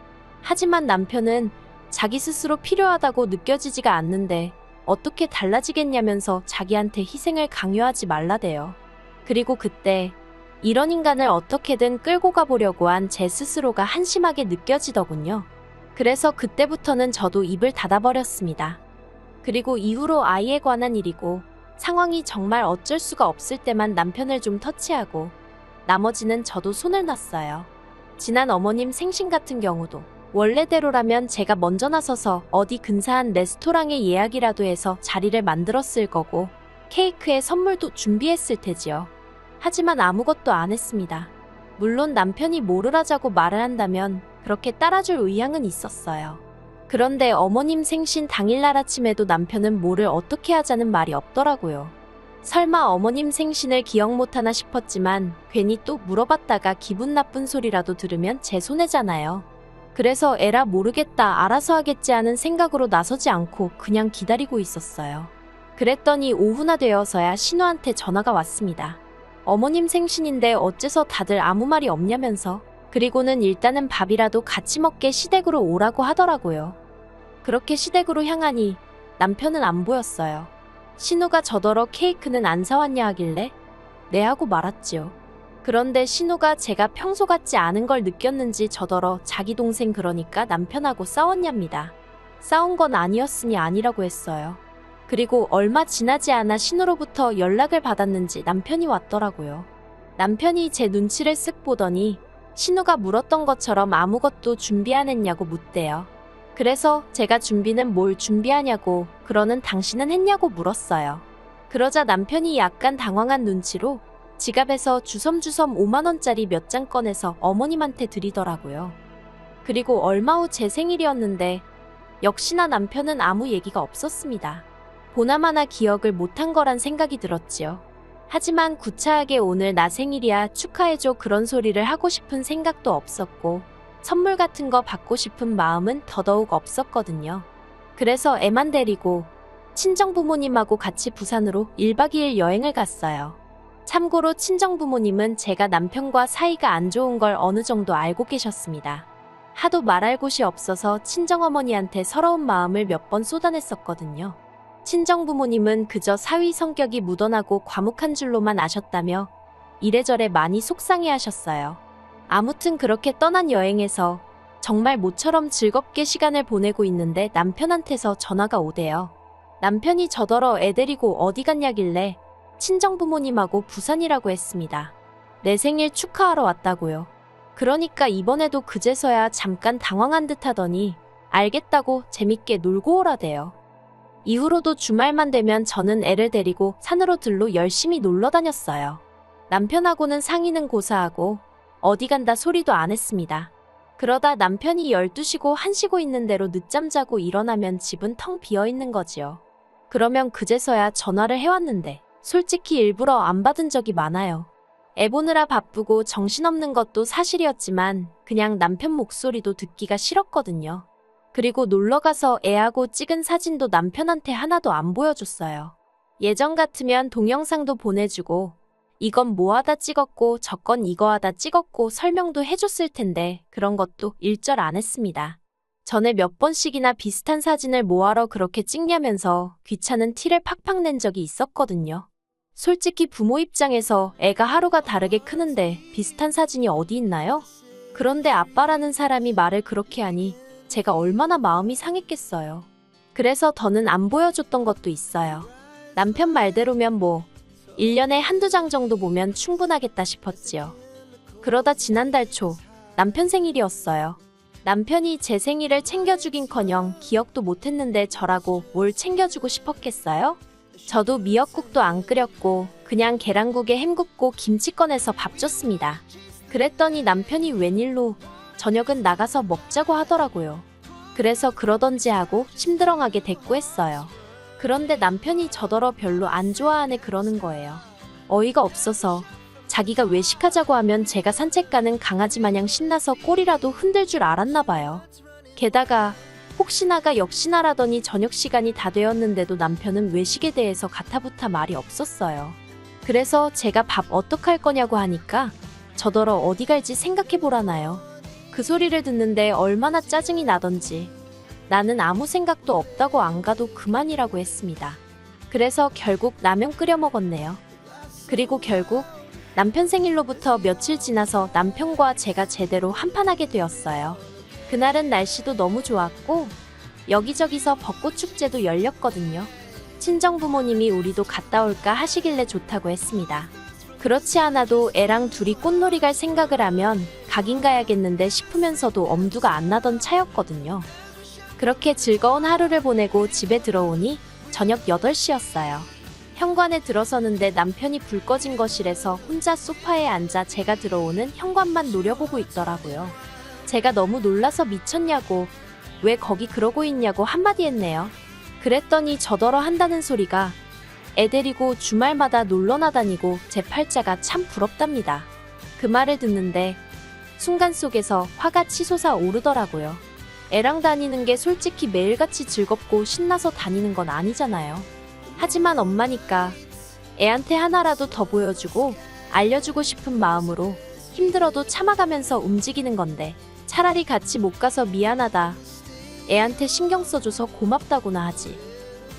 S2: 하지만 남편은 자기 스스로 필요하다고 느껴지지가 않는데 어떻게 달라지겠냐면서 자기한테 희생을 강요하지 말라대요. 그리고 그때 이런 인간을 어떻게든 끌고 가보려고 한 제 스스로가 한심하게 느껴지더군요. 그래서 그때부터는 저도 입을 닫아버렸습니다. 그리고 이후로 아이에 관한 일이고 상황이 정말 어쩔 수가 없을 때만 남편을 좀 터치하고 나머지는 저도 손을 놨어요. 지난 어머님 생신 같은 경우도 원래대로라면 제가 먼저 나서서 어디 근사한 레스토랑에 예약이라도 해서 자리를 만들었을 거고 케이크에 선물도 준비했을 테지요. 하지만 아무것도 안 했습니다. 물론 남편이 뭐를 하자고 말을 한다면 그렇게 따라줄 의향은 있었어요. 그런데 어머님 생신 당일날 아침에도 남편은 뭐를 어떻게 하자는 말이 없더라고요. 설마 어머님 생신을 기억 못하나 싶었지만 괜히 또 물어봤다가 기분 나쁜 소리라도 들으면 제 손해잖아요. 그래서 에라 모르겠다 알아서 하겠지 하는 생각으로 나서지 않고 그냥 기다리고 있었어요. 그랬더니 오후나 되어서야 신우한테 전화가 왔습니다. 어머님 생신인데 어째서 다들 아무 말이 없냐면서 그리고는 일단은 밥이라도 같이 먹게 시댁으로 오라고 하더라고요. 그렇게 시댁으로 향하니 남편은 안 보였어요. 신우가 저더러 케이크는 안 사왔냐 하길래 네 하고 말았지요. 그런데 신우가 제가 평소 같지 않은 걸 느꼈는지 저더러 자기 동생 그러니까 남편하고 싸웠냐입니다. 싸운 건 아니었으니 아니라고 했어요. 그리고 얼마 지나지 않아 신우로부터 연락을 받았는지 남편이 왔더라고요. 남편이 제 눈치를 쓱 보더니 신우가 물었던 것처럼 아무것도 준비 안 했냐고 묻대요. 그래서 제가 준비는 뭘 준비하냐고 그러는 당신은 했냐고 물었어요. 그러자 남편이 약간 당황한 눈치로 지갑에서 주섬주섬 5만원짜리 몇 장 꺼내서 어머님한테 드리더라고요. 그리고 얼마 후 제 생일이었는데 역시나 남편은 아무 얘기가 없었습니다. 보나마나 기억을 못한 거란 생각이 들었지요. 하지만 구차하게 오늘 나 생일이야 축하해줘 그런 소리를 하고 싶은 생각도 없었고 선물 같은 거 받고 싶은 마음은 더더욱 없었거든요. 그래서 애만 데리고 친정부모님하고 같이 부산으로 1박 2일 여행을 갔어요. 참고로 친정부모님은 제가 남편과 사이가 안 좋은 걸 어느 정도 알고 계셨습니다. 하도 말할 곳이 없어서 친정어머니한테 서러운 마음을 몇 번 쏟아냈었거든요. 친정부모님은 그저 사위 성격이 무던하고 과묵한 줄로만 아셨다며 이래저래 많이 속상해하셨어요. 아무튼 그렇게 떠난 여행에서 정말 모처럼 즐겁게 시간을 보내고 있는데 남편한테서 전화가 오대요. 남편이 저더러 애 데리고 어디 갔냐길래 친정부모님하고 부산이라고 했습니다. 내 생일 축하하러 왔다고요. 그러니까 이번에도 그제서야 잠깐 당황한 듯 하더니 알겠다고 재밌게 놀고 오라대요. 이후로도 주말만 되면 저는 애를 데리고 산으로 들로 열심히 놀러 다녔어요. 남편하고는 상의는 고사하고 어디 간다 소리도 안 했습니다. 그러다 남편이 12시고 1시고 있는 대로 늦잠 자고 일어나면 집은 텅 비어 있는 거지요. 그러면 그제서야 전화를 해왔는데 솔직히 일부러 안 받은 적이 많아요. 애 보느라 바쁘고 정신없는 것도 사실이었지만 그냥 남편 목소리도 듣기가 싫었거든요. 그리고 놀러가서 애하고 찍은 사진도 남편한테 하나도 안 보여줬어요. 예전 같으면 동영상도 보내주고 이건 뭐 하다 찍었고 저건 이거 하다 찍었고 설명도 해줬을 텐데 그런 것도 일절 안 했습니다. 전에 몇 번씩이나 비슷한 사진을 뭐하러 그렇게 찍냐면서 귀찮은 티를 팍팍 낸 적이 있었거든요. 솔직히 부모 입장에서 애가 하루가 다르게 크는데 비슷한 사진이 어디 있나요? 그런데 아빠라는 사람이 말을 그렇게 하니 제가 얼마나 마음이 상했겠어요. 그래서 더는 안 보여줬던 것도 있어요. 남편 말대로면 뭐 1년에 한두 장 정도 보면 충분하겠다 싶었지요. 그러다 지난달 초 남편 생일이었어요. 남편이 제 생일을 챙겨주긴커녕 기억도 못했는데 저라고 뭘 챙겨주고 싶었겠어요? 저도 미역국도 안 끓였고 그냥 계란국에 햄 굽고 김치 꺼내서 밥 줬습니다. 그랬더니 남편이 웬일로 저녁은 나가서 먹자고 하더라고요. 그래서 그러던지 하고 심드렁하게 대꾸했어요. 그런데 남편이 저더러 별로 안 좋아하네 그러는 거예요. 어이가 없어서 자기가 외식하자고 하면 제가 산책 가는 강아지 마냥 신나서 꼬리라도 흔들 줄 알았나 봐요. 게다가 혹시나가 역시나라더니 저녁 시간이 다 되었는데도 남편은 외식에 대해서 가타부타 말이 없었어요. 그래서 제가 밥 어떡할 거냐고 하니까 저더러 어디 갈지 생각해보라나요. 그 소리를 듣는데 얼마나 짜증이 나던지 나는 아무 생각도 없다고 안 가도 그만이라고 했습니다. 그래서 결국 라면 끓여 먹었네요. 그리고 결국 남편 생일로부터 며칠 지나서 남편과 제가 제대로 한판하게 되었어요. 그날은 날씨도 너무 좋았고 여기저기서 벚꽃 축제도 열렸거든요. 친정 부모님이 우리도 갔다 올까 하시길래 좋다고 했습니다. 그렇지 않아도 애랑 둘이 꽃놀이 갈 생각을 하면 가긴 가야겠는데 싶으면서도 엄두가 안 나던 차였거든요. 그렇게 즐거운 하루를 보내고 집에 들어오니 저녁 8시였어요. 현관에 들어서는데 남편이 불 꺼진 거실에서 혼자 소파에 앉아 제가 들어오는 현관만 노려보고 있더라고요. 제가 너무 놀라서 미쳤냐고, 왜 거기 그러고 있냐고 한마디 했네요. 그랬더니 저더러 한다는 소리가 애 데리고 주말마다 놀러나 다니고 제 팔자가 참 부럽답니다. 그 말을 듣는데 순간 속에서 화가 치솟아 오르더라고요. 애랑 다니는 게 솔직히 매일같이 즐겁고 신나서 다니는 건 아니잖아요. 하지만 엄마니까 애한테 하나라도 더 보여주고 알려주고 싶은 마음으로 힘들어도 참아가면서 움직이는 건데 차라리 같이 못 가서 미안하다, 애한테 신경 써줘서 고맙다고나 하지.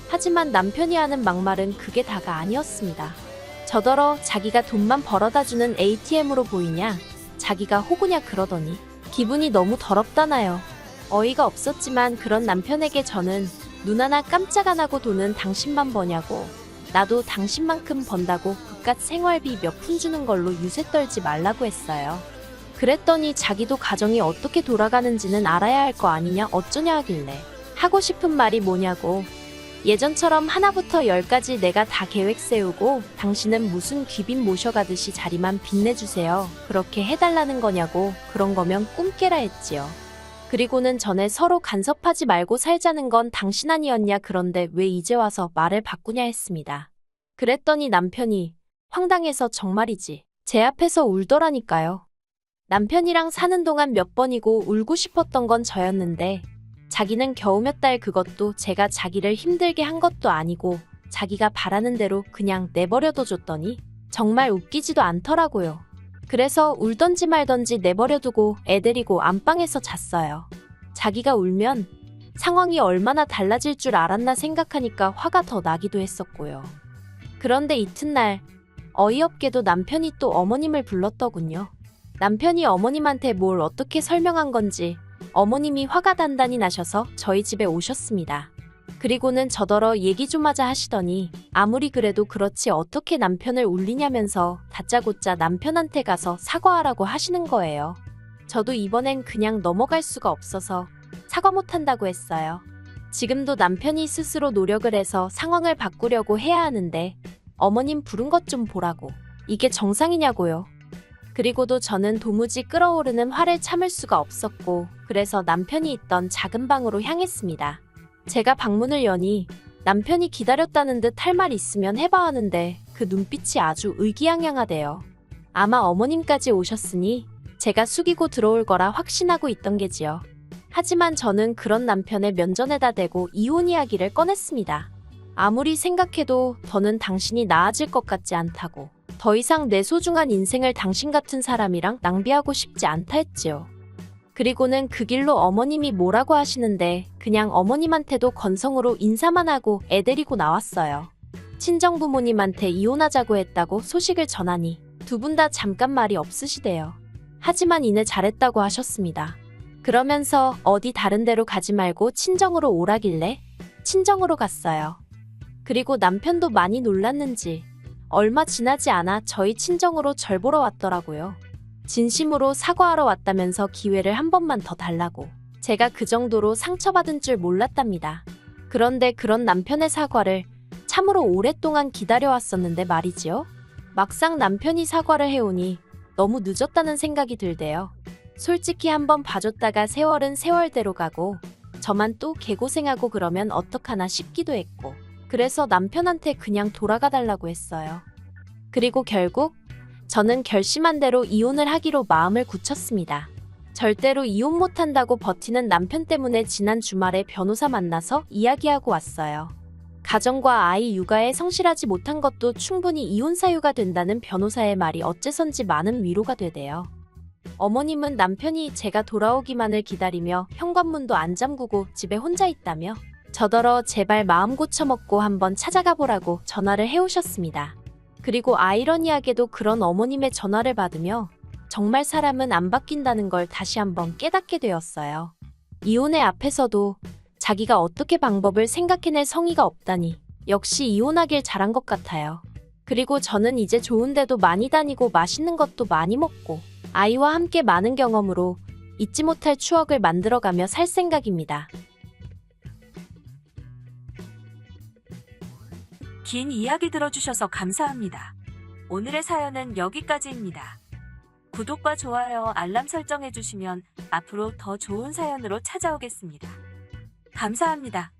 S2: 하지만 남편이 하는 막말은 그게 다가 아니었습니다. 저더러 자기가 돈만 벌어다주는 ATM으로 보이냐, 자기가 호구냐 그러더니 기분이 너무 더럽다나요. 어이가 없었지만 그런 남편에게 저는 눈 하나 깜짝 안 하고 돈은 당신만 버냐고, 나도 당신만큼 번다고 그깟 생활비 몇 푼 주는 걸로 유세 떨지 말라고 했어요. 그랬더니 자기도 가정이 어떻게 돌아가는지는 알아야 할 거 아니냐 어쩌냐 하길래 하고 싶은 말이 뭐냐고, 예전처럼 하나부터 10까지 내가 다 계획 세우고 당신은 무슨 귀빈 모셔가듯이 자리만 빛내주세요, 그렇게 해달라는 거냐고, 그런 거면 꿈 깨라 했지요. 그리고는 전에 서로 간섭하지 말고 살자는 건 당신 아니었냐, 그런데 왜 이제 와서 말을 바꾸냐 했습니다. 그랬더니 남편이 황당해서 정말이지 제 앞에서 울더라니까요. 남편이랑 사는 동안 몇 번이고 울고 싶었던 건 저였는데 자기는 겨우 몇 달, 그것도 제가 자기를 힘들게 한 것도 아니고 자기가 바라는 대로 그냥 내버려둬 줬더니 정말 웃기지도 않더라고요. 그래서 울던지 말던지 내버려두고 애 데리고 안방에서 잤어요. 자기가 울면 상황이 얼마나 달라질 줄 알았나 생각하니까 화가 더 나기도 했었고요. 그런데 이튿날 어이없게도 남편이 또 어머님을 불렀더군요. 남편이 어머님한테 뭘 어떻게 설명한 건지 어머님이 화가 단단히 나셔서 저희 집에 오셨습니다. 그리고는 저더러 얘기 좀 하자 하시더니 아무리 그래도 그렇지 어떻게 남편을 울리냐면서 다짜고짜 남편한테 가서 사과하라고 하시는 거예요. 저도 이번엔 그냥 넘어갈 수가 없어서 사과 못한다고 했어요. 지금도 남편이 스스로 노력을 해서 상황을 바꾸려고 해야 하는데 어머님 부른 것 좀 보라고, 이게 정상이냐고요. 그리고도 저는 도무지 끓어오르는 화를 참을 수가 없었고 그래서 남편이 있던 작은 방으로 향했습니다. 제가 방문을 여니 남편이 기다렸다는 듯 할 말 있으면 해봐 하는데 그 눈빛이 아주 의기양양하대요. 아마 어머님까지 오셨으니 제가 숙이고 들어올 거라 확신하고 있던 게지요. 하지만 저는 그런 남편의 면전에다 대고 이혼 이야기를 꺼냈습니다. 아무리 생각해도 더는 당신이 나아질 것 같지 않다고, 더 이상 내 소중한 인생을 당신 같은 사람이랑 낭비하고 싶지 않다 했지요. 그리고는 그 길로 어머님이 뭐라고 하시는데 그냥 어머님한테도 건성으로 인사만 하고 애 데리고 나왔어요. 친정 부모님한테 이혼하자고 했다고 소식을 전하니 두 분 다 잠깐 말이 없으시대요. 하지만 이내 잘했다고 하셨습니다. 그러면서 어디 다른 데로 가지 말고 친정으로 오라길래 친정으로 갔어요. 그리고 남편도 많이 놀랐는지 얼마 지나지 않아 저희 친정으로 절 보러 왔더라고요. 진심으로 사과하러 왔다면서 기회를 한 번만 더 달라고. 제가 그 정도로 상처받은 줄 몰랐답니다. 그런데 그런 남편의 사과를 참으로 오랫동안 기다려왔었는데 말이지요. 막상 남편이 사과를 해오니 너무 늦었다는 생각이 들대요. 솔직히 한번 봐줬다가 세월은 세월대로 가고 저만 또 개고생하고 그러면 어떡하나 싶기도 했고, 그래서 남편한테 그냥 돌아가 달라고 했어요. 그리고 결국 저는 결심한 대로 이혼을 하기로 마음을 굳혔습니다. 절대로 이혼 못한다고 버티는 남편 때문에 지난 주말에 변호사 만나서 이야기하고 왔어요. 가정과 아이 육아에 성실하지 못한 것도 충분히 이혼 사유가 된다는 변호사의 말이 어째선지 많은 위로가 되대요. 어머님은 남편이 제가 돌아오기만을 기다리며 현관문도 안 잠그고 집에 혼자 있다며 저더러 제발 마음 고쳐먹고 한번 찾아가 보라고 전화를 해오셨습니다. 그리고 아이러니하게도 그런 어머님의 전화를 받으며 정말 사람은 안 바뀐다는 걸 다시 한번 깨닫게 되었어요. 이혼의 앞에서도 자기가 어떻게 방법을 생각해낼 성의가 없다니 역시 이혼하길 잘한 것 같아요. 그리고 저는 이제 좋은 데도 많이 다니고 맛있는 것도 많이 먹고 아이와 함께 많은 경험으로 잊지 못할 추억을 만들어가며 살 생각입니다.
S1: 긴 이야기 들어주셔서 감사합니다. 오늘의 사연은 여기까지입니다. 구독과 좋아요, 알람 설정해주시면 앞으로 더 좋은 사연으로 찾아오겠습니다. 감사합니다.